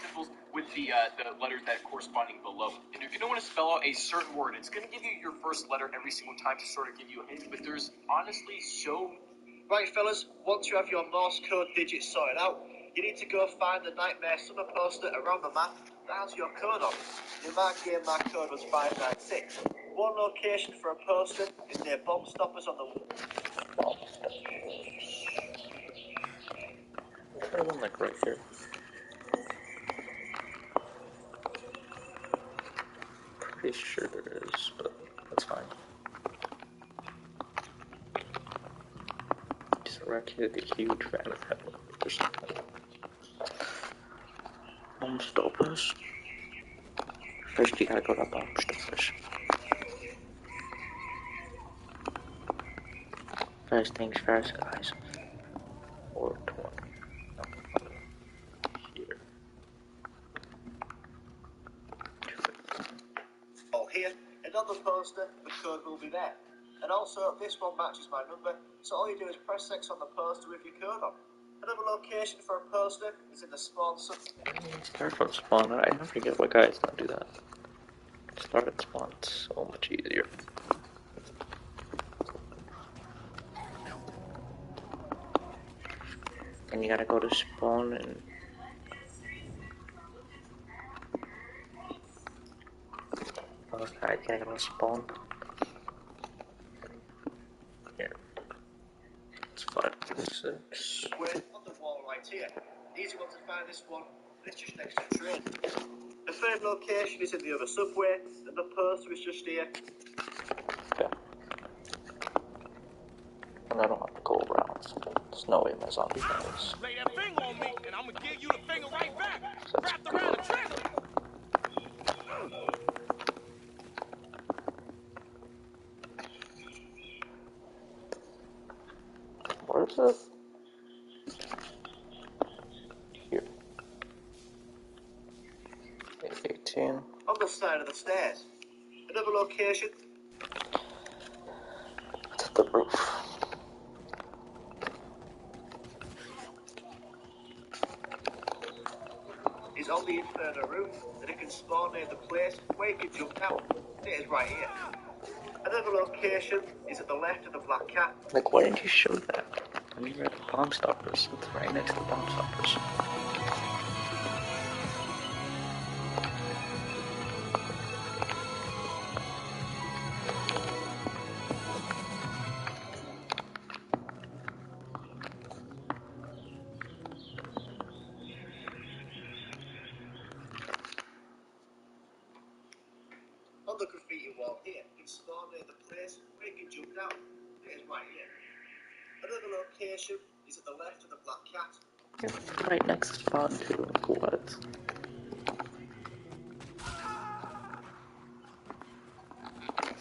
symbols with the letters that corresponding below. And if you don't want to spell out a certain word, it's going to give you your first letter every single time to sort of give you a hint. But there's honestly so... Right, fellas, once you have your Morse code digits sorted out, you need to go find the Nightmare Summer poster around the map that has your code on. In my game, my code was 596. One location for a poster is near bomb stoppers on the wall. There's one like right here. Pretty sure there is, but that's fine. Just a kid, a huge fan of him or something. Bomb stoppers. First you gotta go to bomb stoppers. First things first, guys. 420. No, here. All here, and on the poster, the code will be there. And also, this one matches my number, so all you do is press X on the poster with your code on. Another location for a poster is in the spawn sub. Start from spawn. I never get why guys don't do that. Start at spawn, it's so much easier. And you gotta go to spawn and... Okay, I gotta go to spawn. Here. It's 5, 6. We're on the wall right here. Easy one to find this one, it's just next to the train. The third location is in the other subway, and the poster is just here. Okay. And I don't have to go around. There's no way my zombie dies. Lay that finger on me, and I'm going to give you the finger right back. So that's Wrapped around the trigger. Where is it? Here. 18. On the side of the stairs. Another location It's at the roof. is on the inferno room, and it can spawn near the place where you can jump out. It is right here. Another location is at the left of the black cat. Like, why didn't you show that? I mean, we're at the bomb stoppers. It's right next to the bomb stoppers. On the graffiti wall here, you can spawn near the place where you can jump down. It is right here. Another location is at the left of the black cat. Yeah, right next to spawn too. Like, what?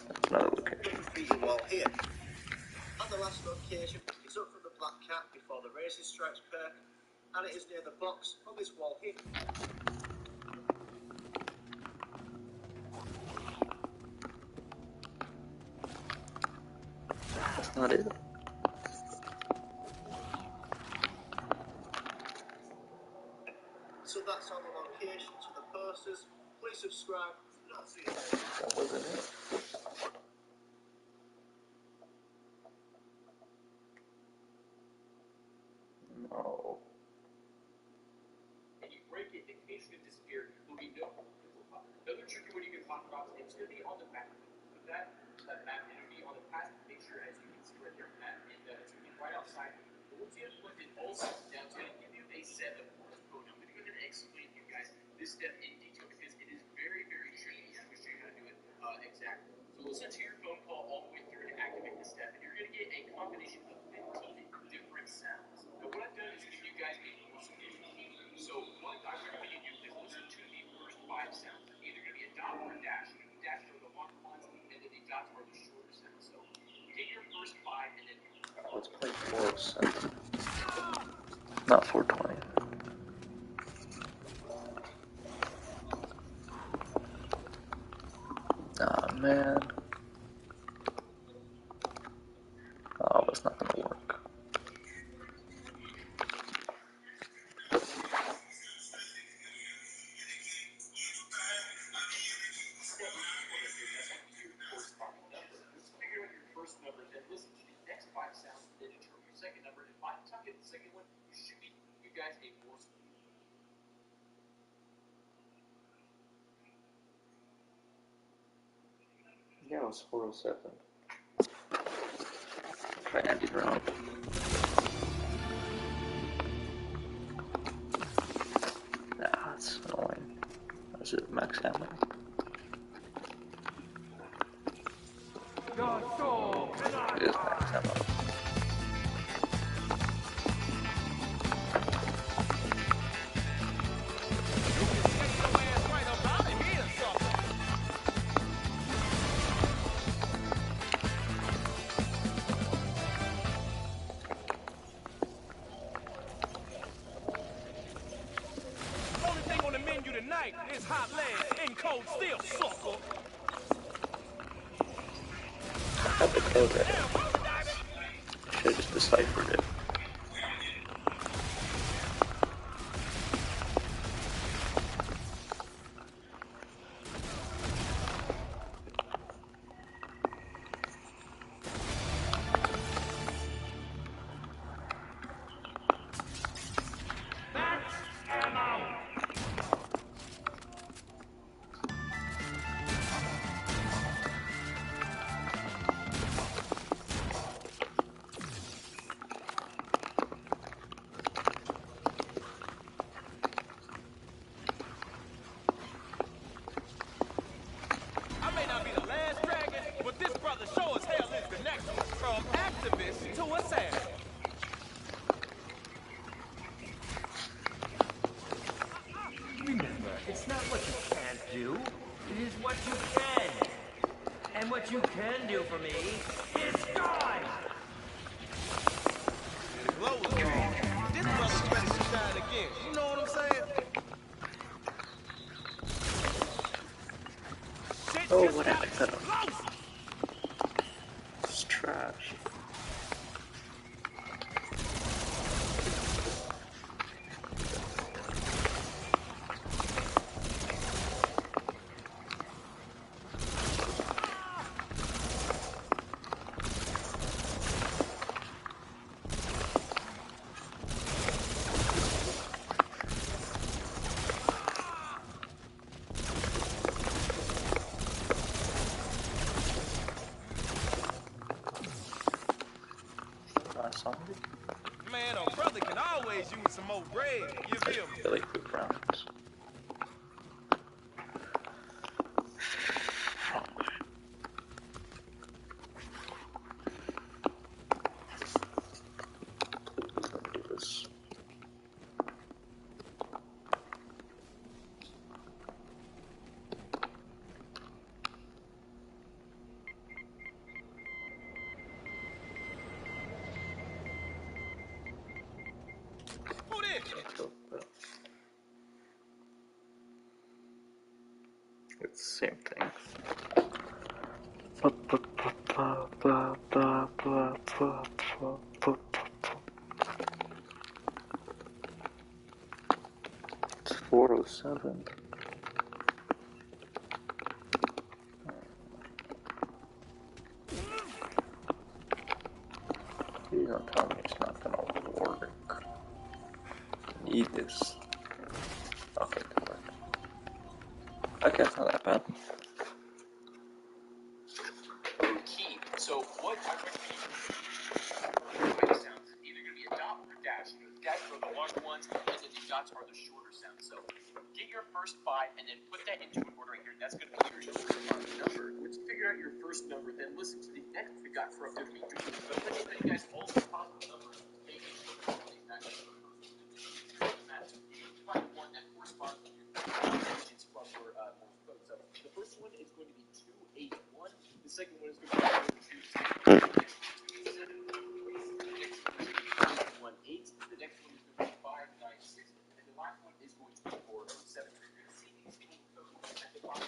That's another location. Graffiti wall here. And the last location is up from the black cat before the racist stripes perk. and it is near the box on this wall here. That's not it. So that's all the locations for the posters. Please subscribe. Not see you. That wasn't it. No. And you break it, the case can disappear. There'll be no another tricky one you can talk about. It's going to be on the back. With that map, it'll be on the past picture, as you can see right there, map, and it's going to be right outside. But once you have collected all steps down, it's going to give you a set of Morse code. I'm going to go ahead and explain to you guys this step in detail because it is very, very tricky. I'm going to show you how to do it exactly. So listen to your phone call all the way through to activate the step, and you're going to get a combination of 15 different sounds. Now, what I've done is give you guys a Morse code. So what I recommend you do is listen to the first 5 sounds. Either going to be a dot or a dash. Dash are the long ones, and then the dots are the shorter sounds. So take your first 5 and then. Let's play 407. Not 420. Ah, man. Oh, that's not gonna work. Figure out your first number, then listen to the next 5 sounds, and then determine your second number. And by the time you get the second one, you should be you guys a Morse. Yeah, it was 407. Try ending wrong. Nah, that's annoying. Is it max ammo? Your soul cannot It is max ammo. Only thing on the menu tonight is hot legs and cold steel, sucker. I have the code right. I should have just deciphered it. Max ammo. I may not be the last dragon, but this brother sure as hell is the next one. From activist to assassin. Remember, it's not what you can't do, it is what you can. And what you can do for me is gone! The glow is gone. This brother's ready to shine again. You know what I'm saying? Shit Oh, just what got happened to them? explosive! It's trash. Zombie? Man, a brother can always use some more bread. You feel me? Really quick rounds. Please let me do this. Who this? same thing. 407. Please don't tell me it's not gonna work. Need this. Okay, it worked. Okay, it's not that bad. Key. So what I'm going to be sounds is either going to be a dot or a dash. The dash are the longer ones, and then the dots are the shorter sounds. So get your first 5 and then put that into an order right here. That's going to be your number. Once you figure out your first number, then listen to the next we got for up to 3. But let me tell you guys all the possible numbers. Find one that corresponds to your digits from your code. So the first one is going to be 281. The second one is going to be 227. The next one is going to be 596. And the last one is going to be 407. You're going to see these little codes at the bottom.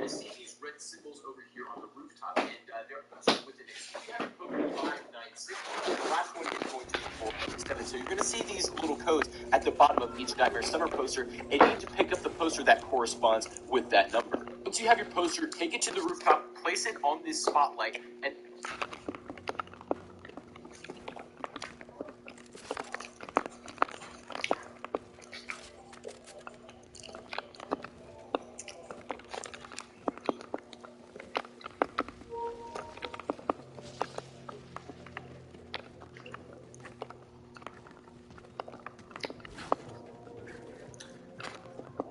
See these red symbols over here on the rooftop, and they're associated with the next. You have code 596. The last one is going to be 407. So you're going to see these little codes at the bottom of each Nightmare Summer poster, and you need to pick up the poster that corresponds with that number. Once you have your poster, take it to the rooftop, place it on this spotlight, and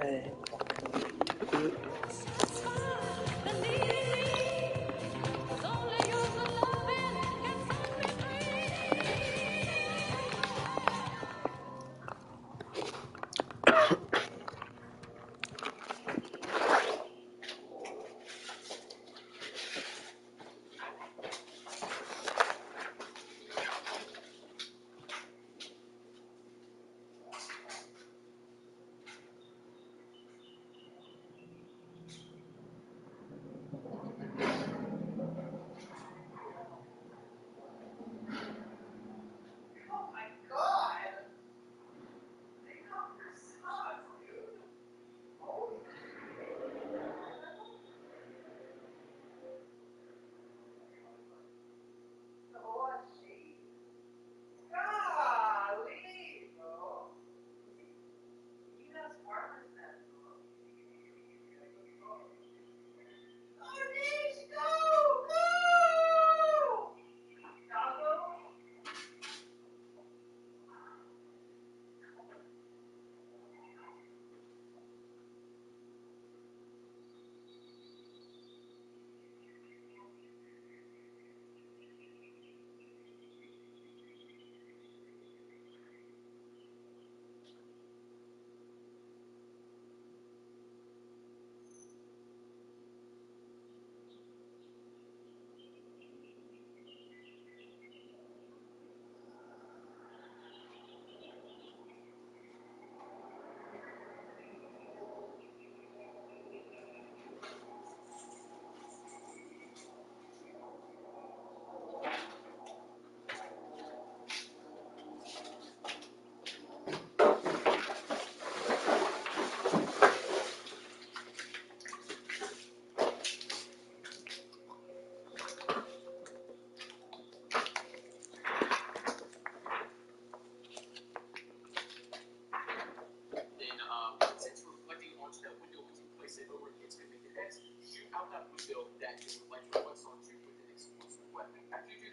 Hey.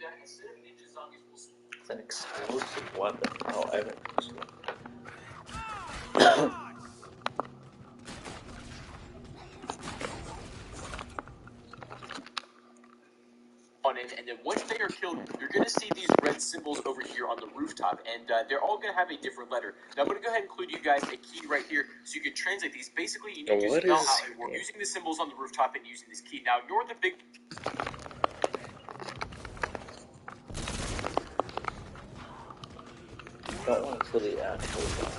that instead of ninja zombies, we'll It's an explosive weapon. Oh, I haven't used one. on it, and then once they are killed, you're going to see these red symbols over here on the rooftop, and they're all going to have a different letter. Now, I'm going to go ahead and include you guys a key right here so you can translate these. Basically, you need to What spell is out a word using the symbols on the rooftop and using this key. Now, you're the big... I don't want to kill the actual guy.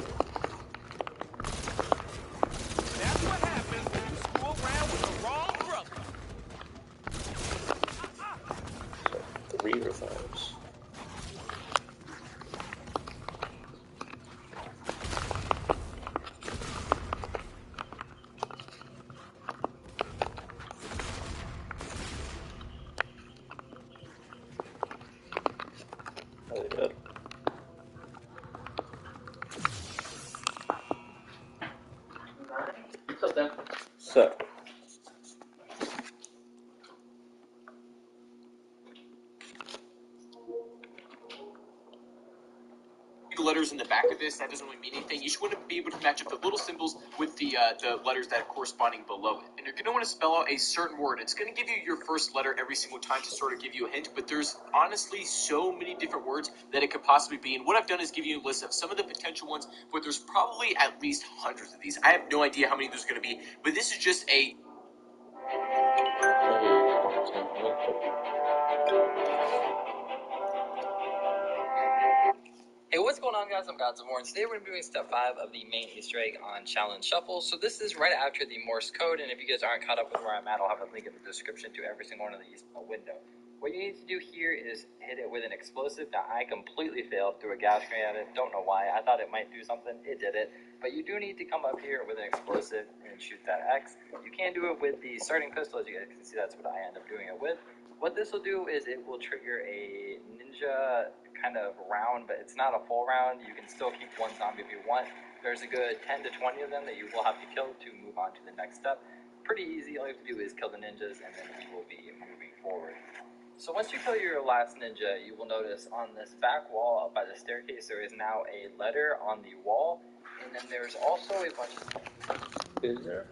That's what happens when you screw around with the wrong brother. So, 3 revives. Oh, yeah. So, letters in the back of this, that doesn't really mean anything. You should want to be able to match up the little symbols with the letters that are corresponding below it. And you're going to want to spell out a certain word. It's going to give you your first letter every single time to sort of give you a hint, but there's honestly so many different words that it could possibly be. And what I've done is give you a list of some of the potential ones, but there's probably at least hundreds of these. I have no idea how many there's going to be, but this is just a... Hey, what's going on, guys? I'm Gods of War, and today we're going to be doing step 5 of the main Easter egg on Shoalin Shuffle. So this is right after the Morse code, and if you guys aren't caught up with where I'm at, I'll have a link in the description to every single one of these window. What you need to do here is hit it with an explosive. Now, I completely failed, threw a gas grenade at it. Don't know why. I thought it might do something. It did it. But you do need to come up here with an explosive and shoot that X. You can do it with the starting pistol. As you guys can see, that's what I end up doing it with. What this will do is it will trigger a ninja kind of round, but it's not a full round. You can still keep one zombie if you want. There's a good 10 to 20 of them that you will have to kill to move on to the next step. Pretty easy. All you have to do is kill the ninjas, and then we will be moving forward. So once you kill your last ninja, you will notice on this back wall up by the staircase, there is now a letter on the wall, and then there's also a bunch of... Is there?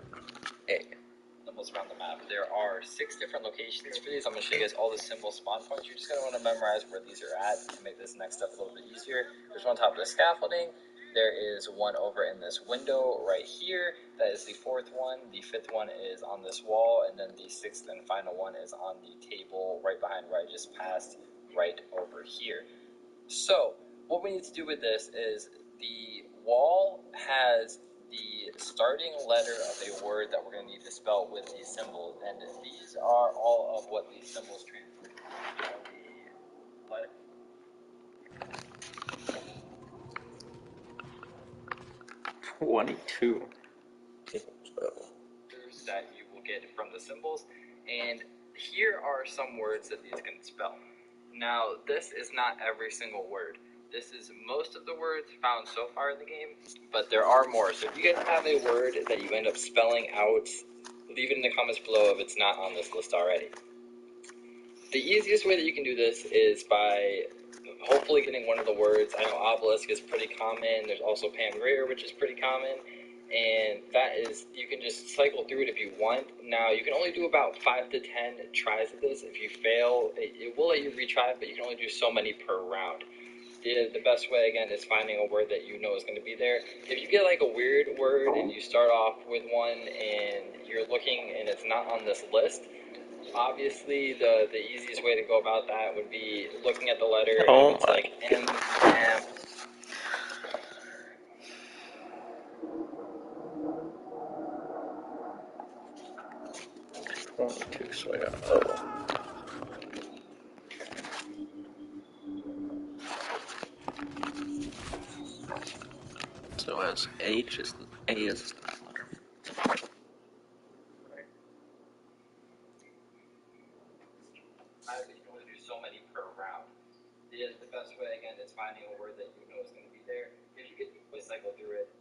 Symbols around the map. There are 6 different locations for these. I'm going to show you guys all the symbol spawn points. You're just going to want to memorize where these are at to make this next step a little bit easier. There's one on top of the scaffolding. There is one over in this window right here. That is the 4th one. The 5th one is on this wall, and then the 6th and final one is on the table right behind where I just passed, right over here. So what we need to do with this is the wall has the starting letter of a word that we're going to need to spell with these symbols, and these are all of what these symbols translate to. 22. That you will get from the symbols, and here are some words that these can spell. Now, this is not every single word. This is most of the words found so far in the game, but there are more. So if you guys have a word that you end up spelling out, leave it in the comments below if it's not on this list already. The easiest way that you can do this is by hopefully getting one of the words. I know obelisk is pretty common. There's also Pangrair, which is pretty common. And that is, you can just cycle through it if you want. Now, you can only do about 5 to 10 tries of this. If you fail, it will let you retry it, but you can only do so many per round. The best way, again, is finding a word that you know is going to be there. If you get like a weird word and you start off with one and you're looking and it's not on this list, obviously the easiest way to go about that would be looking at the letter. Oh, and it's like M. 22, so I got O. So as H is A is that letter. You can only do so many per round. The best way, again, is finding a word that you know is going to be there. If you could cycle through it,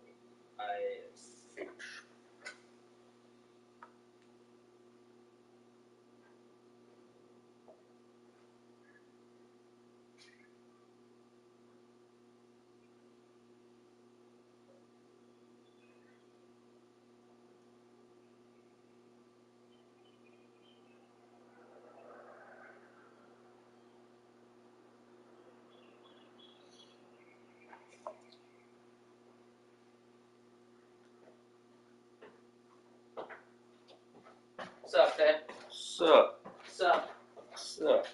up? What's up? What's up?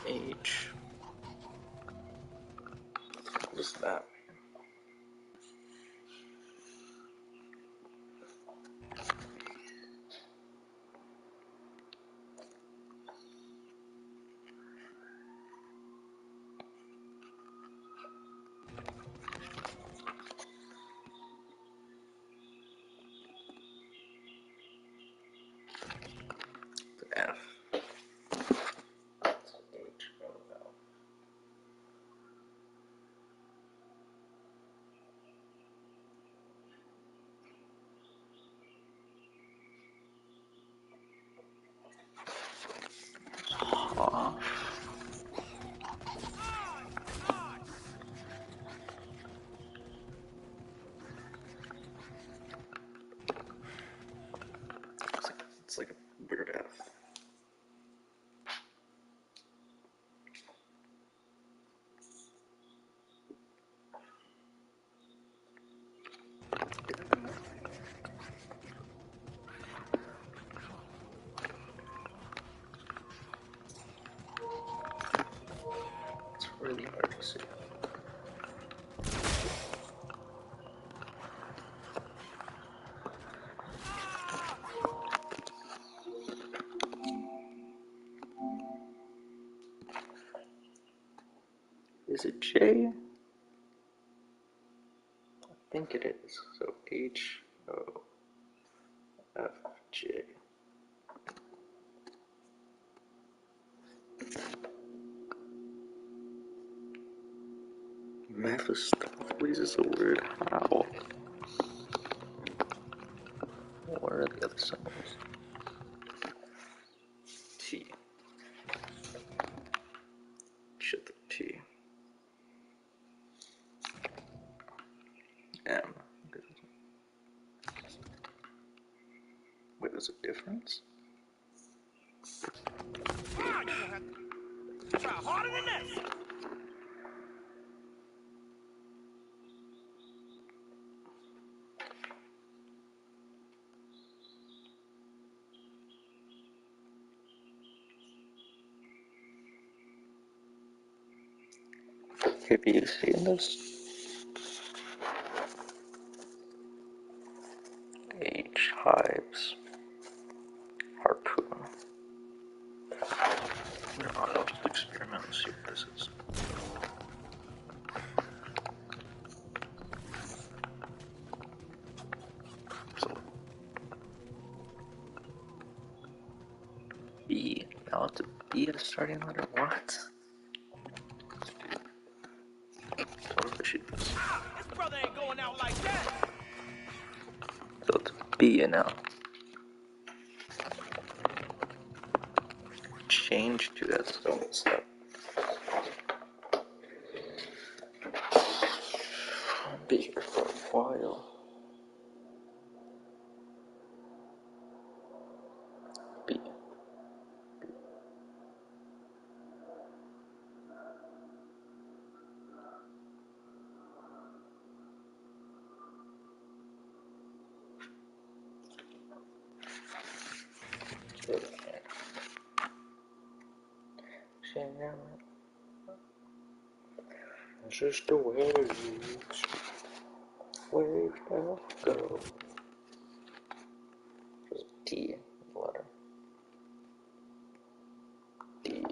H. What is that? F. H. Oh, no. It's like a weird F. It's really hard to see. Is it J? I think it is. So H O F J. Mephistopheles is a word. How? Where are the other symbols? T. Shit, the T. M. Wait, there's a difference? Try harder than this. Have you seen this? H. Hives. Harpoon. I'll just experiment and see what this is. So, B. Now it's a B as a starting letter? What? Totally shoot this. This brother ain't going out like that. So it's B now. Change to that stone step. I'll be here for a while. B. It's just the way it is. Where shall I go? There's a T letter. D.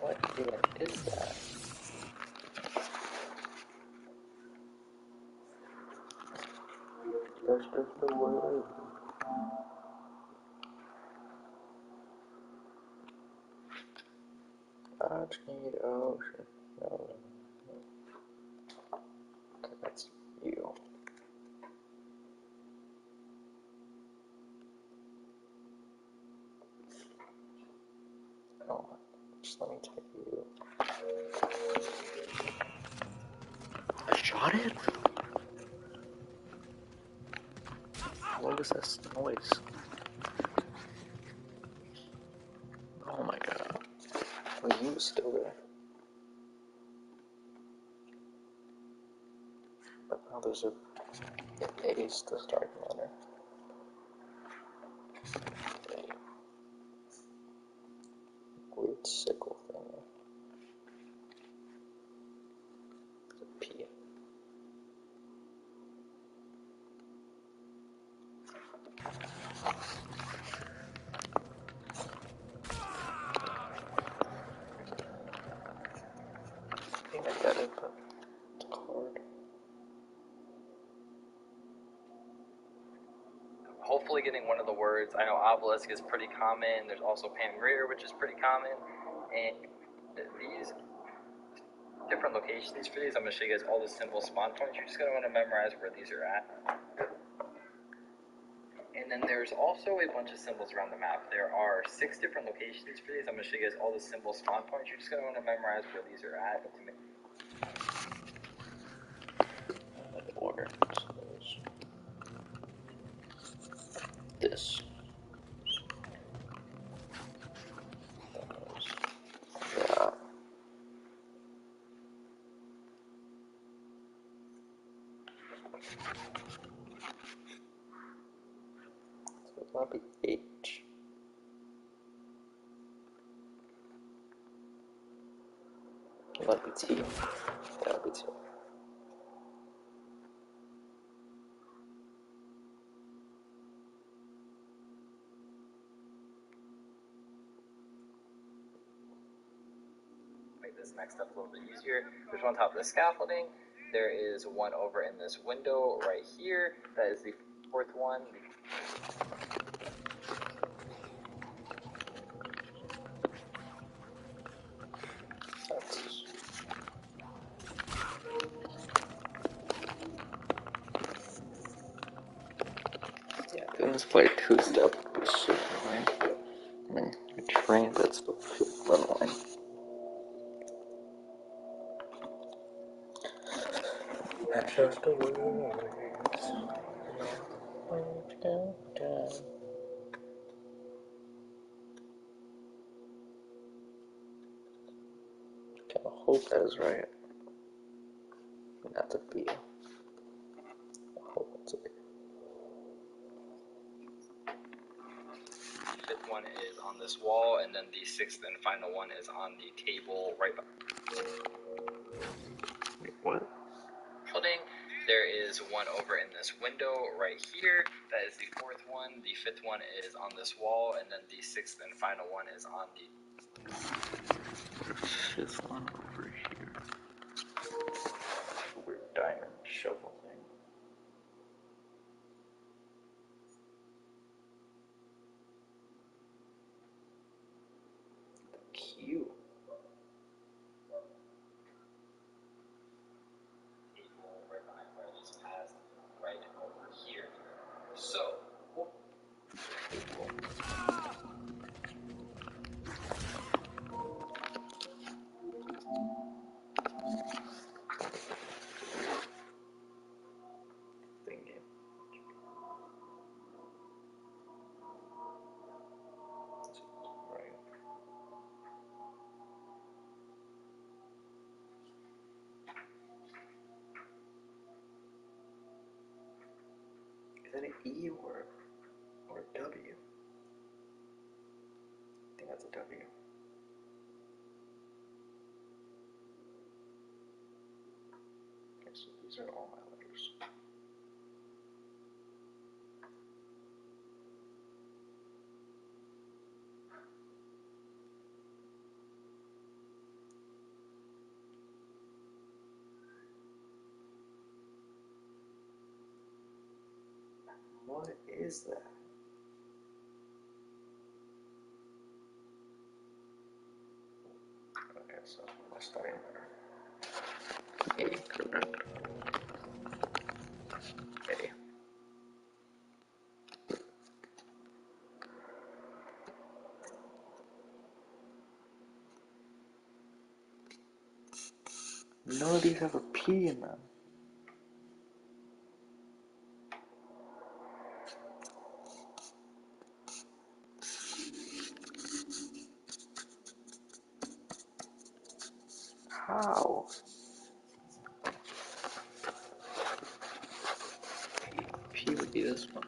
What even is that? rest of the world. I just need ocean. No. Okay, that's you. Oh, just let me take you. I shot it? What was this noise? Oh my god. Well, he was still there. But now there's a ace to start runner. Weird sickle thing there. There's a P. I think I got it, but it's hard. Hopefully getting one of the words. I know obelisk is pretty common. There's also Pangreer, which is pretty common. And these different locations for these, I'm going to show you guys all the symbol spawn points. You're just going to want to memorize where these are at. And then there's also a bunch of symbols around the map. There are 6 different locations for these. I'm going to show you guys all the symbol spawn points. You're just going to want to memorize where these are at. Order. This. Yeah. So it might be H. It might be T. Yeah, it'll be T. Make this next step a little bit easier. There's one on top of the scaffolding. There is one over in this window right here. That is the 4th one. Yeah, doing this play 2-step is super annoying. I mean, the train, that's the 5th line. That's just the way it is. Kind of hope that is right. Not to be. I hope it's a B. 5th one is on this wall, and then the 6th and final one is on the table right behind. Wait, what? Building. There is one over in this window right here. That is the 4th one. The 5th one is on this wall, and then the 6th and final one is on the 5th one over here. Weird diamond shovel thing. The Q. table right behind where this passed right over here. So, Thingy. Right. Is that an E or a W? I think that's a W. Okay, so these are all my letters. What is that? Okay, so my starting letter. A, correct. A. None of these have a P in them. How? P would be this one.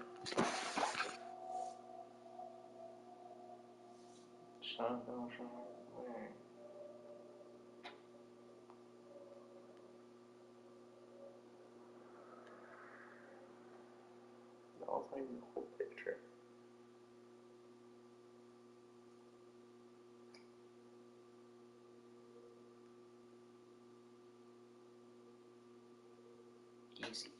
No, it's not even the whole picture. Easy.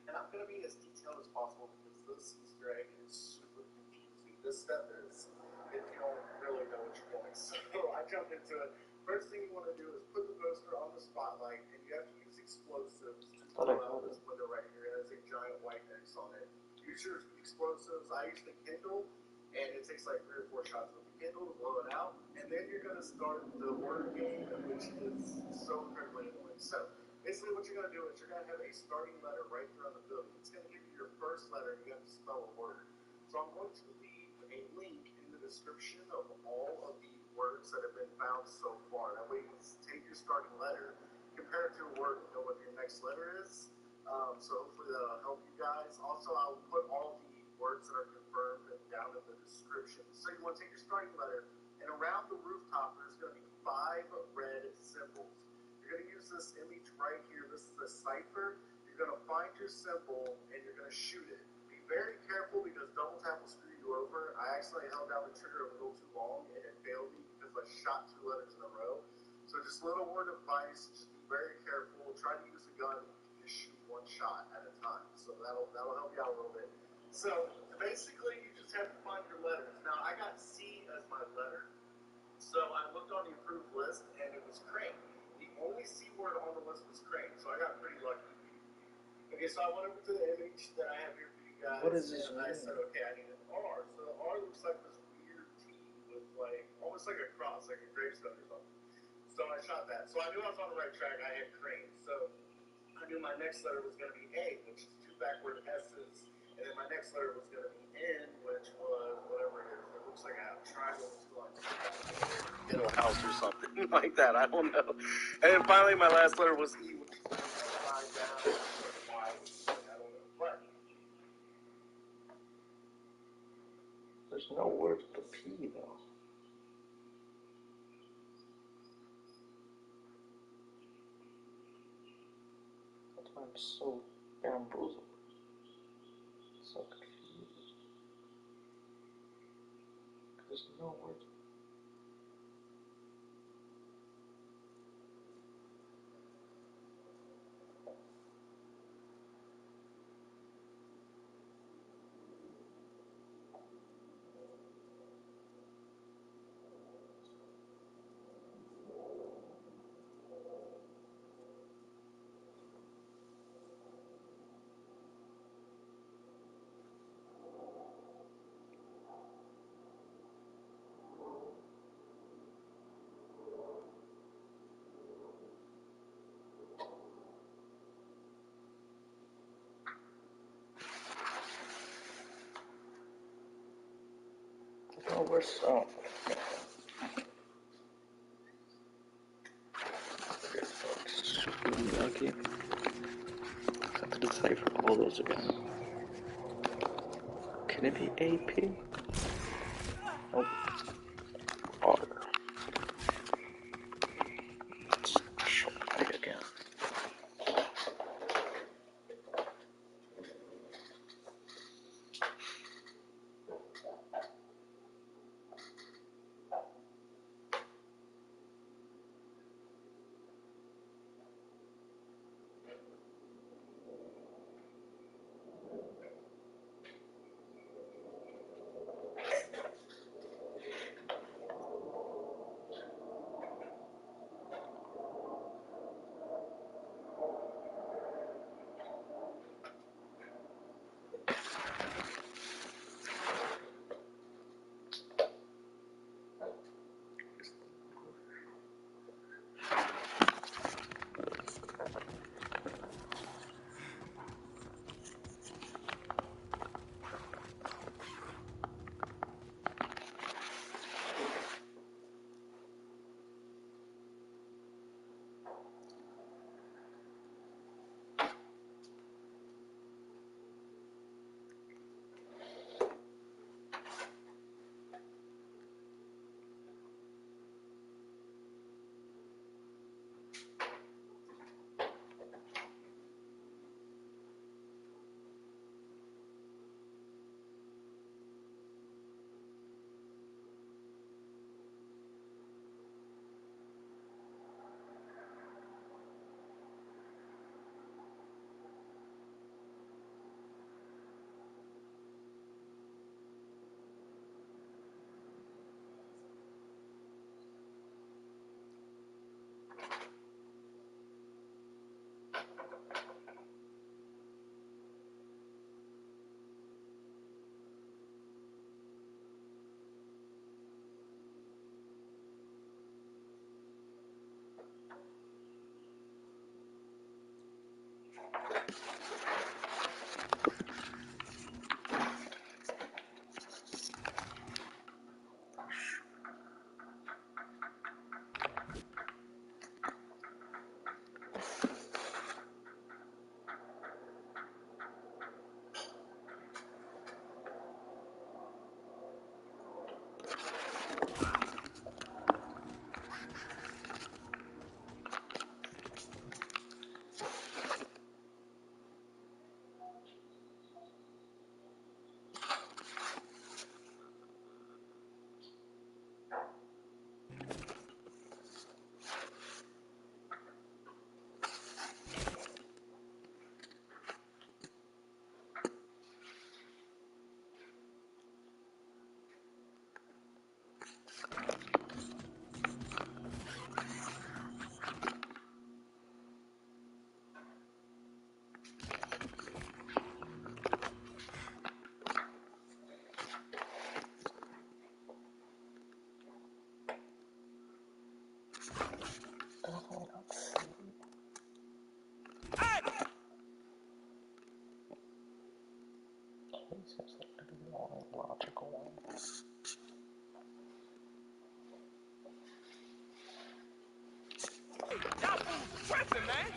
And I'm going to be as detailed as possible because this Easter egg is super confusing. This step is, if you don't really know what you're doing. So I jumped into it. First thing you want to do is put the poster on the spotlight, and you have to use explosives to blow out this window right here. It has a giant white X on it. Use your explosives. I use the Kindle, and it takes like 3 or 4 shots with the Kindle to blow it out. And then you're going to start the word game, which is so incredibly annoying. So basically what you're going to do is you're going to have a starting letter right there on the building. It's going to give you your first letter, and you have to spell a word. So I'm going to leave a link in the description of all of the words that have been found so far. That way you can take your starting letter, compare it to a word, and know what your next letter is. So hopefully that'll help you guys. Also, I'll put all the words that are confirmed down in the description. So you want to take your starting letter, and around the rooftop there's going to be 5 red symbols. You're going to use this image right here. This is a cipher. You're going to find your symbol, and you're going to shoot it. Be very careful because double tap will screw you over. I actually held down the trigger a little too long, and it failed me because I shot 2 letters in a row. So just a little word of advice, just be very careful. Try to use a gun. Just shoot 1 shot at a time. So that'll help you out a little bit. So basically, you just have to find your letters. Now, I got C as my letter. So I looked on the approved list, and it was crane. The only C word on the list was crane, so I got pretty lucky. Okay, so I went over to the image that I have here for you guys. What is this? And I said, okay, I need an R. So the R looks like this weird T with like, almost like a cross, like a gravestone or something. So I shot that. So I knew I was on the right track. I had crane. So I knew my next letter was going to be A, which is 2 backward S's. And then my next letter was going to be N, which was whatever it is. It looks like a triangle with 2 lines. In a house or something like that. I don't know. And then finally, my last letter was E, which is going to be down. I don't know. But There's no word with the P though. That's why I'm so bamboozled. So confused. There's no word. Oh, we're so lucky. I have to decipher all those again. Can it be AP? Nope. R. Let's try again. Logical one. Y'all fools tripping, man.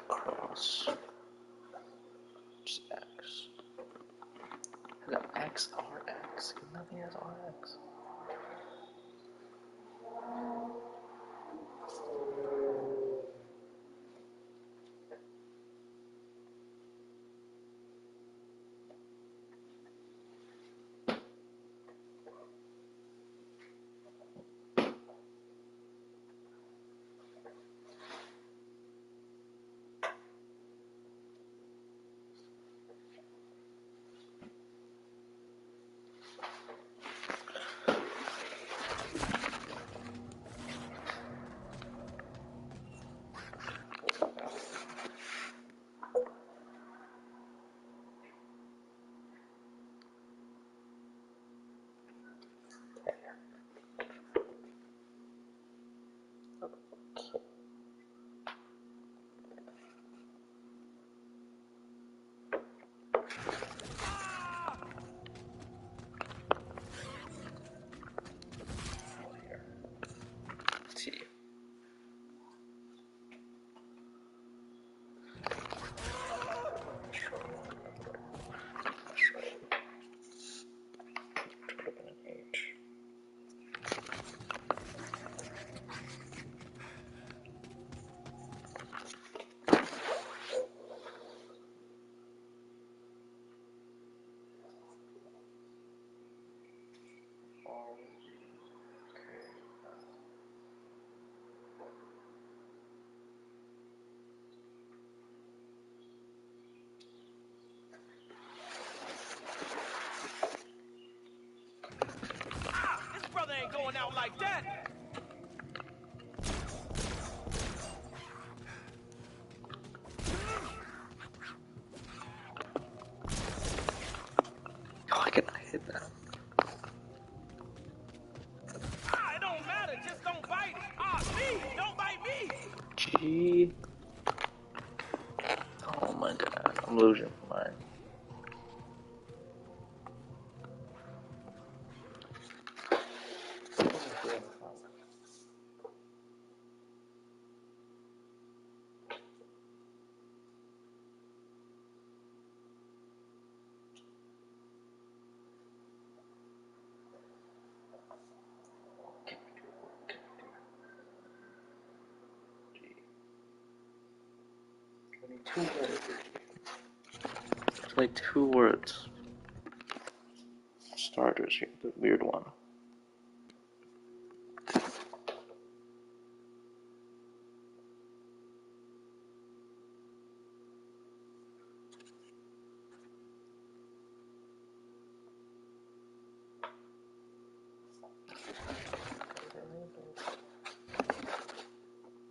Cross. Just X. Is that X, RX? Nothing has RX. T. This brother ain't going out like that. Oh, I cannot hit that. It don't matter. Just don't bite. Me. Don't bite me. G. Oh my god, I'm losing mine. Two letters. like 2 words. Starters here, the weird one.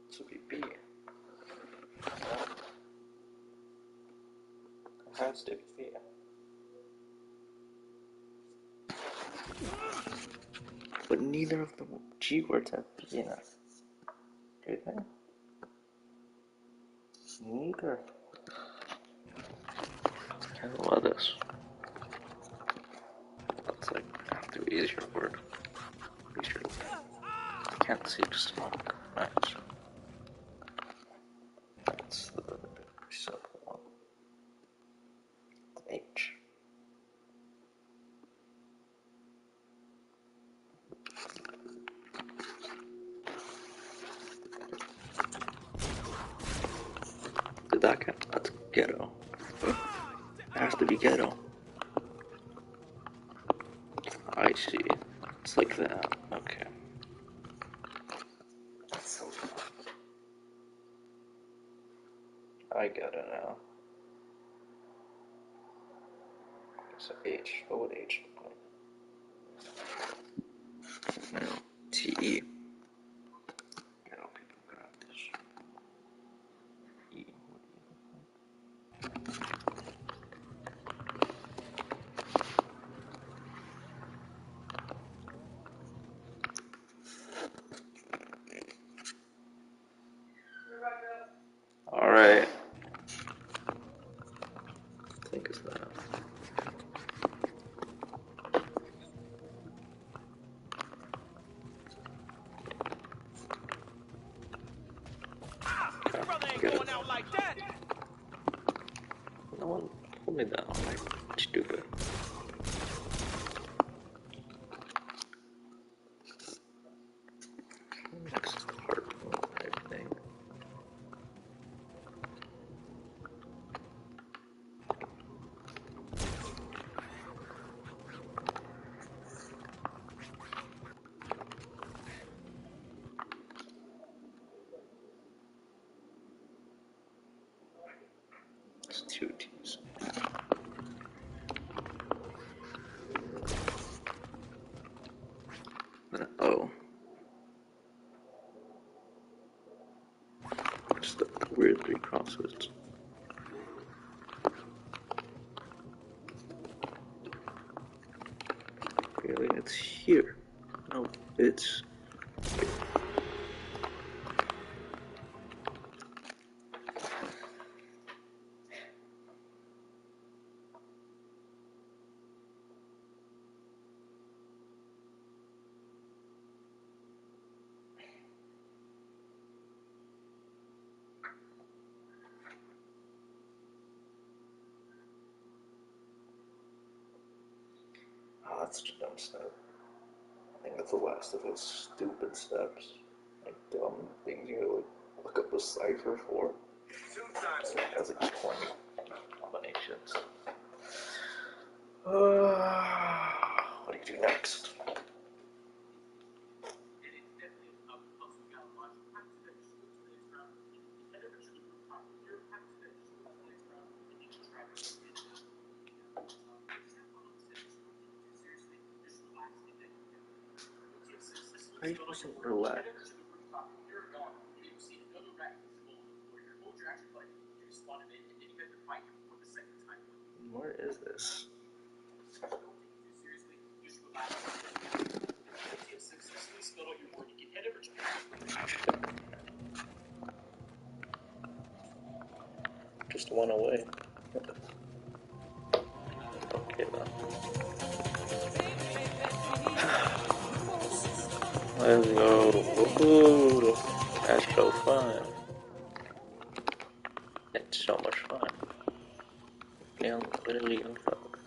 This would be B. It has to be B. But neither of the G words have B in it. Do they? Neither. I love this. It's like have to be easier word. Easier. I can't see just one. Nice. That's the simple one. H. Did that count? That's ghetto. It has to be ghetto. I see. It's like that. Okay. So I get it now. So H. What would H look like? No. T. Ghetto people got this. E. Alright. I think it's that. No one pulled me down, like, stupid. Next part type thing. It's 2 T's. Then an O. Just the weird 3 crosses. Really, it's here. No, it's. Oh, that's such a dumb step. I think that's the last of those stupid steps. Like dumb things you gotta like look up a cipher for. So it has like 20 combinations. What do you do next? I wasn't relaxed. Where is this? Just one away. Okay then. Let's go. Ooh, that's so fun. It's so much fun. Literally young folk.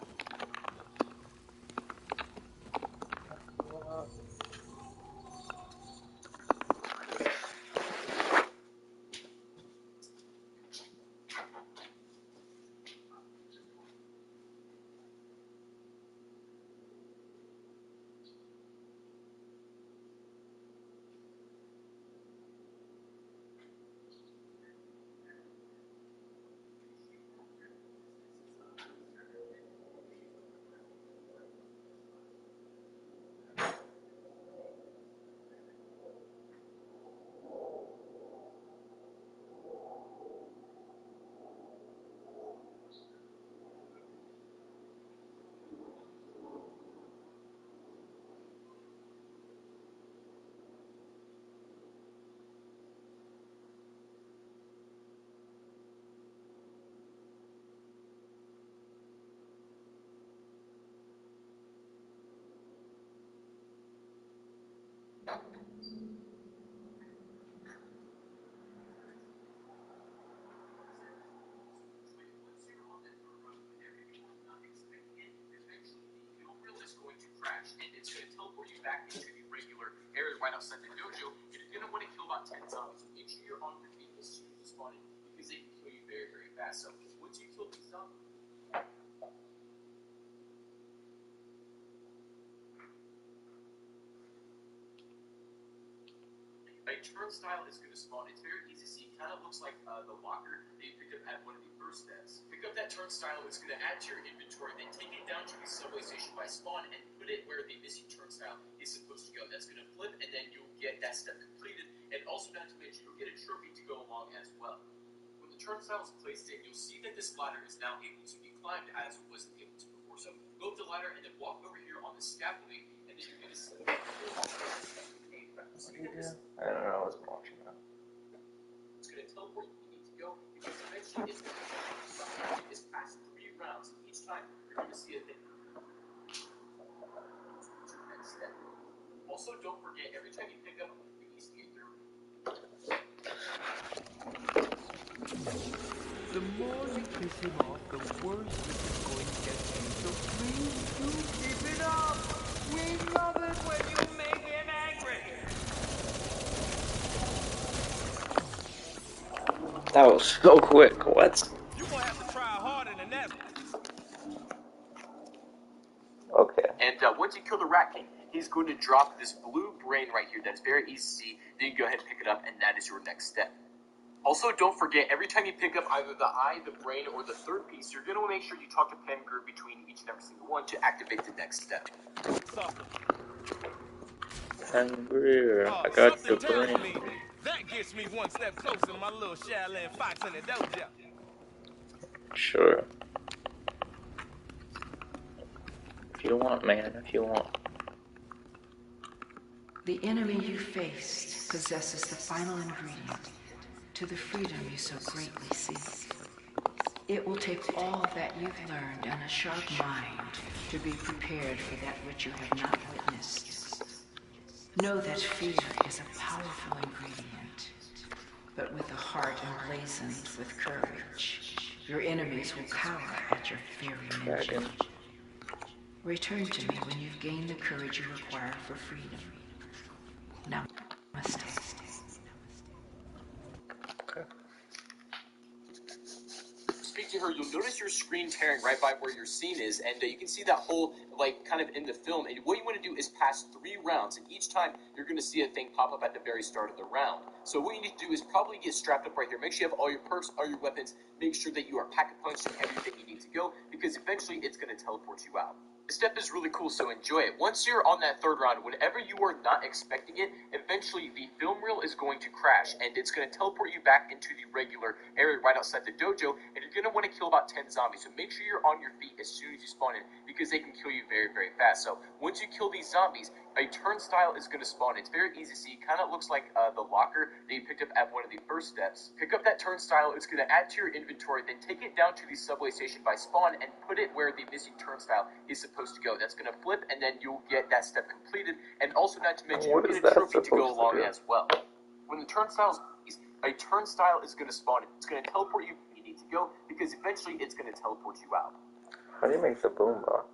crash, and it's going to teleport you back into the regular area right outside the dojo, and you're going to want to kill about 10 zombies. Make sure you're on your feet as soon as you spawn in, because they can kill you very, very fast. So once you kill these zombies, a turnstile is going to spawn. It's very easy to see. Kind of looks like the locker that you picked up at one of the first steps. Pick up that turnstile. It's going to add to your inventory. Then take it down to the subway station by spawn and put it where the missing turnstile is supposed to go. That's going to flip, and then you'll get that step completed. And also, not to mention, you'll get a trophy to go along as well. When the turnstile is placed in, you'll see that this ladder is now able to be climbed as it wasn't able to before. So go up the ladder and then walk over here on the scaffolding, and then you're going to see I don't know, I wasn't watching that. it's going to teleport you need to go, because eventually it's going to is past 3 rounds. Each time you're going to see a thing. Next step. Also, don't forget, every time you pick up, you need to get through. The more you piss him off, the worse this is going to get you. So please do keep it up. We love it when you make him angry. That was so quick, what? You're gonna have to try harder than that. Okay. And once you kill the Rat King, he's going to drop this blue brain right here. That's very easy to see. Then you go ahead and pick it up, and that is your next step. Also, don't forget, every time you pick up either the eye, the brain, or the third piece, you're going to make sure you talk to Pengru between each and every single one to activate the next step. Hungry, I got the brain. That gets me one step closer to my little Shoalin fox in the dojo. Sure. If you want, man, if you want. The enemy you faced possesses the final ingredient to the freedom you so greatly seek. It will take all that you've learned and a sharp mind to be prepared for that which you have not witnessed. Know that fear is a powerful ingredient, but with a heart emblazoned with courage, your enemies will cower at your very mention. Return to me when you've gained the courage you require for freedom. Now, namaste. Speak to her, you'll notice your screen tearing right by where your scene is, and you can see that hole, like, kind of in the film. And what you want to do is pass 3 rounds, and each time you're going to see a thing pop up at the very start of the round. So what you need to do is probably get strapped up right here. Make sure you have all your perks, all your weapons. Make sure that you are pack-a-punched and everything you need to go, because eventually it's going to teleport you out. The step is really cool, so enjoy it. Once you're on that 3rd round, whenever you are not expecting it, eventually the film reel is going to crash, and it's going to teleport you back into the regular area right outside the dojo, and you're going to want to kill about 10 zombies. So make sure you're on your feet as soon as you spawn in, because they can kill you very, very fast. So once you kill these zombies, a turnstile is going to spawn. It's very easy to see. It kind of looks like the locker that you picked up at one of the first steps. Pick up that turnstile. It's going to add to your inventory. Then take it down to the subway station by spawn and put it where the missing turnstile is supposed to go. That's going to flip, and then you'll get that step completed. And also, not to mention, you'll get a trophy to go along as well. When the turnstile is, a turnstile is going to spawn. It's going to teleport you where you need to go, because eventually it's going to teleport you out. How do you make the boombox?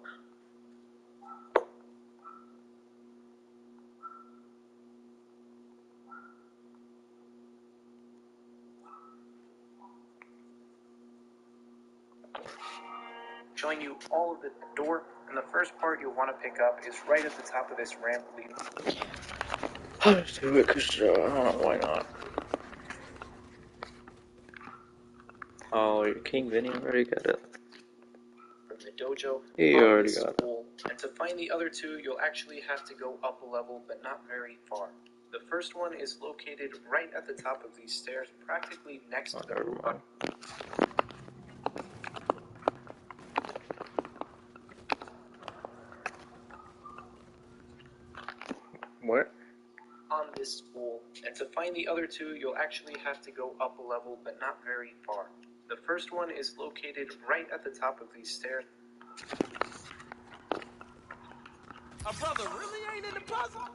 Showing you all of the door, and the first part you'll want to pick up is right at the top of this ramp leading. I'll just do it because why not? Oh, your King Vinny already got it. From the dojo. He already got it. And to find the other 2, you'll actually have to go up a level, but not very far. The first one is located right at the top of these stairs, practically next to the room. What? On this spool, and to find the other 2, you'll actually have to go up a level, but not very far. The first one is located right at the top of these stairs. My brother really ain't in the puzzle?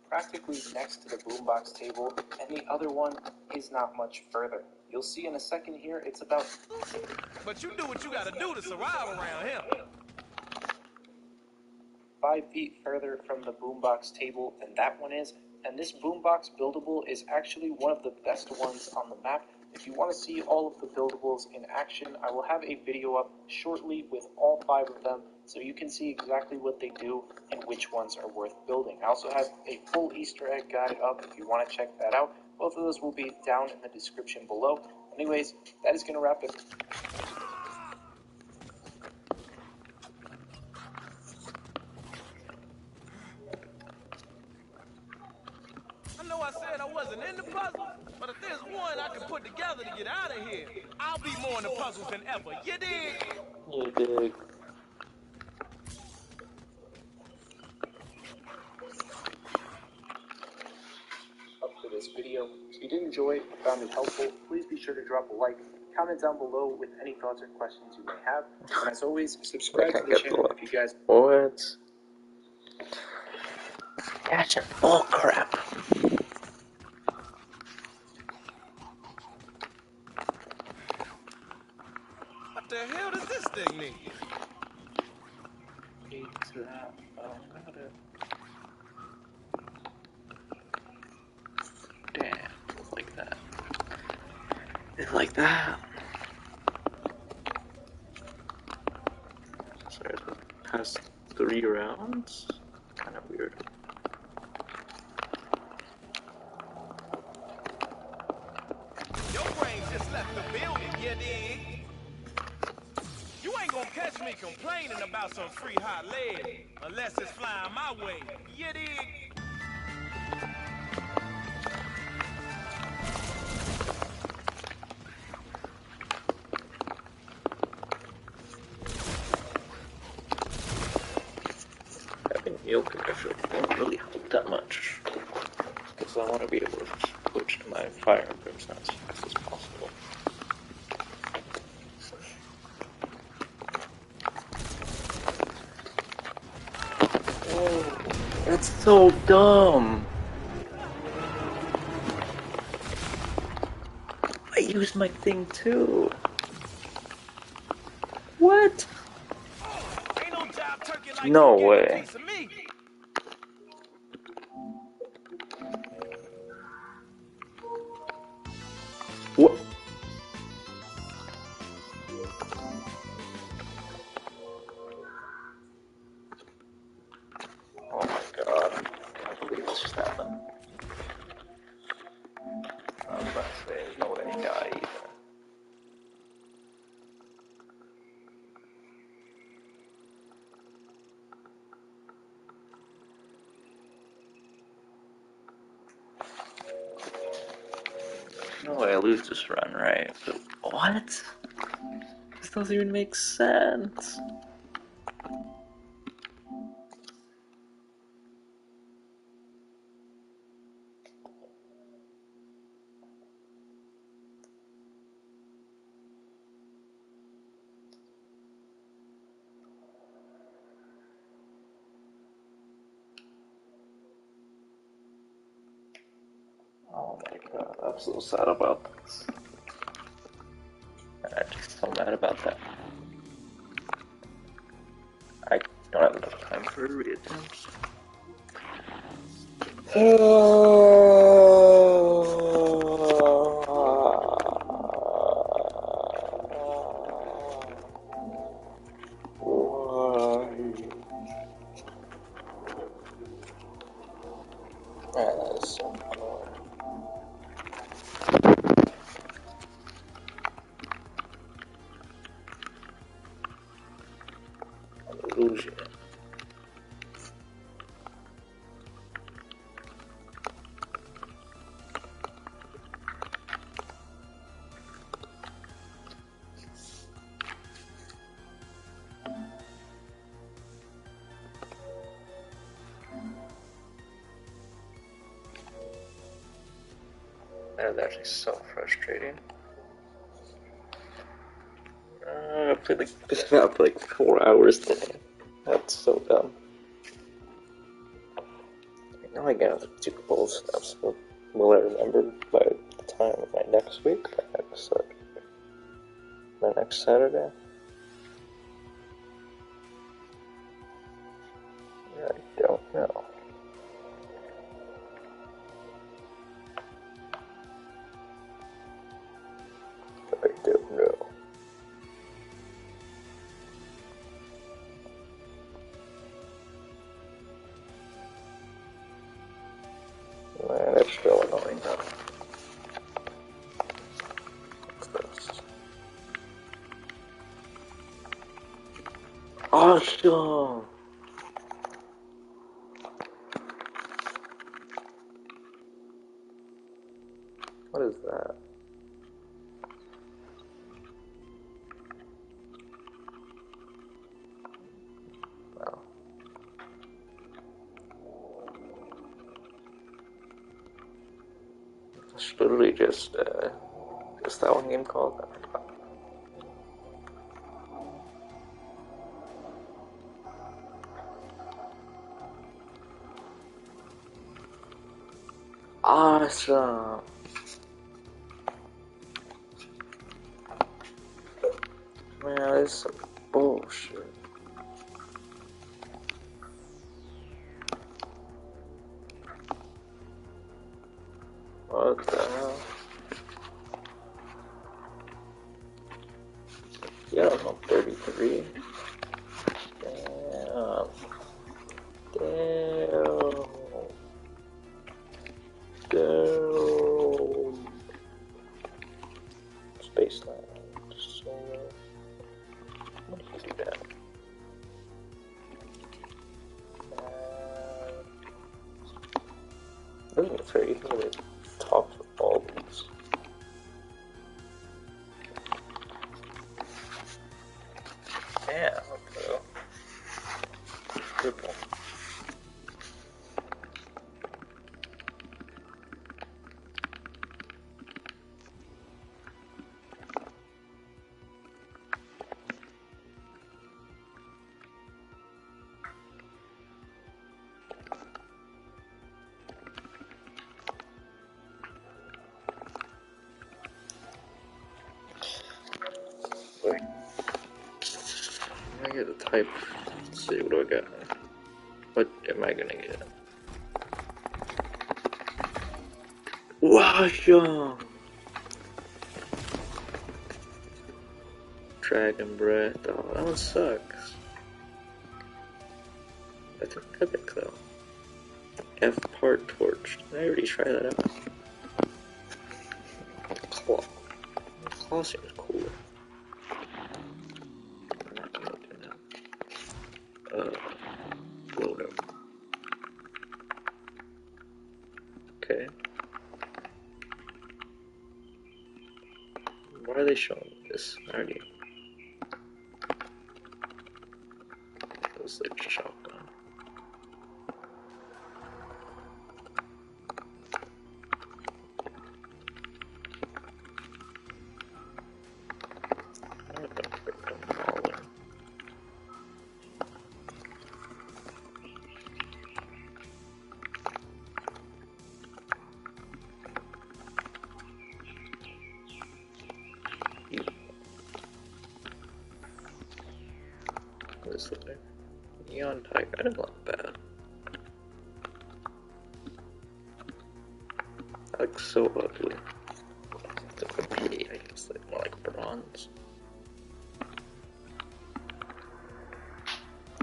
Practically next to the boombox table, and the other one is not much further. You'll see in a second here, it's about... But you do what you gotta do to survive around him. 5 feet further from the boombox table than that one is, and this boombox buildable is actually one of the best ones on the map. If you want to see all of the buildables in action, I will have a video up shortly with all 5 of them, so you can see exactly what they do and which ones are worth building. I also have a full Easter egg guide up if you want to check that out. Both of those will be down in the description below. Anyways, that is going to wrap it. I know I said I wasn't into puzzles, but if there's one I can put together to get out of here, I'll be more into puzzles than ever. You dig? You dig. Up for this video. If you did enjoy it, found it helpful, please be sure to drop a like, comment down below with any thoughts or questions you may have, and as always, subscribe to the channel if you guys... What? That's a bull crap. What the hell does this thing mean? Damn, it's like that. It's like that. Sorry, the past 3 rounds? Kind of weird. Your brain just left the building, you dig? You ain't gonna catch me complaining about some free hot lead unless it's flying my way, you dig? Having heal condition won't really help that much. Because I want to be able to switch to my fire emblems as fast as possible. Oh, that's so dumb! I used my thing too! What? Ain't no job turkey like No you way. get a piece of me. What? Oh my god. I can't believe this just happened. I was about to say, there's no way he died either. No way I lose this run, right? But what? This doesn't even make sense. Oh my god, I'm so sad about this. I'm just so mad about that. I don't have enough time for reattempts. Why? That is so annoying. Illusion. That is actually so frustrating. I played like 4 hours today. That's so dumb. Now I got the 2 goal steps, but will I remember by the time of my next week? My next Saturday? Awesome! What is that? Wow. It's literally just, what's that one game called? I forgot. Awesome! Man, that's some bullshit. What the hell? Yeah, I'm on 33. Damn. Damn. Damn. Spaceland. Solo. When did he do that? Doesn't get fair. You can really top of all these. Yeah, okay. Good one. Wait. I get the type. Let's see, what do I got? What am I gonna get? Wow! Dragon Breath. Oh, that one sucks. That's epic though. F part torch. Did I already try that out? Claw. Claw seems cool. I'm not looking at. Load up. Okay. Why are they showing this? I already. It was like shotgun. This look like neon tiger. I don't look bad. That looks so ugly. It's like a P8, I guess, like more like bronze.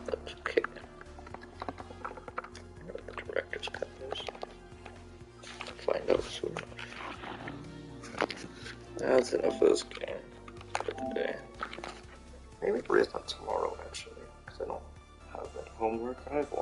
That's okay. I know what the director's cut is. I'll find out soon enough. That's enough of this game for today. Maybe raise that tomorrow actually, because I don't have any homework. I have one.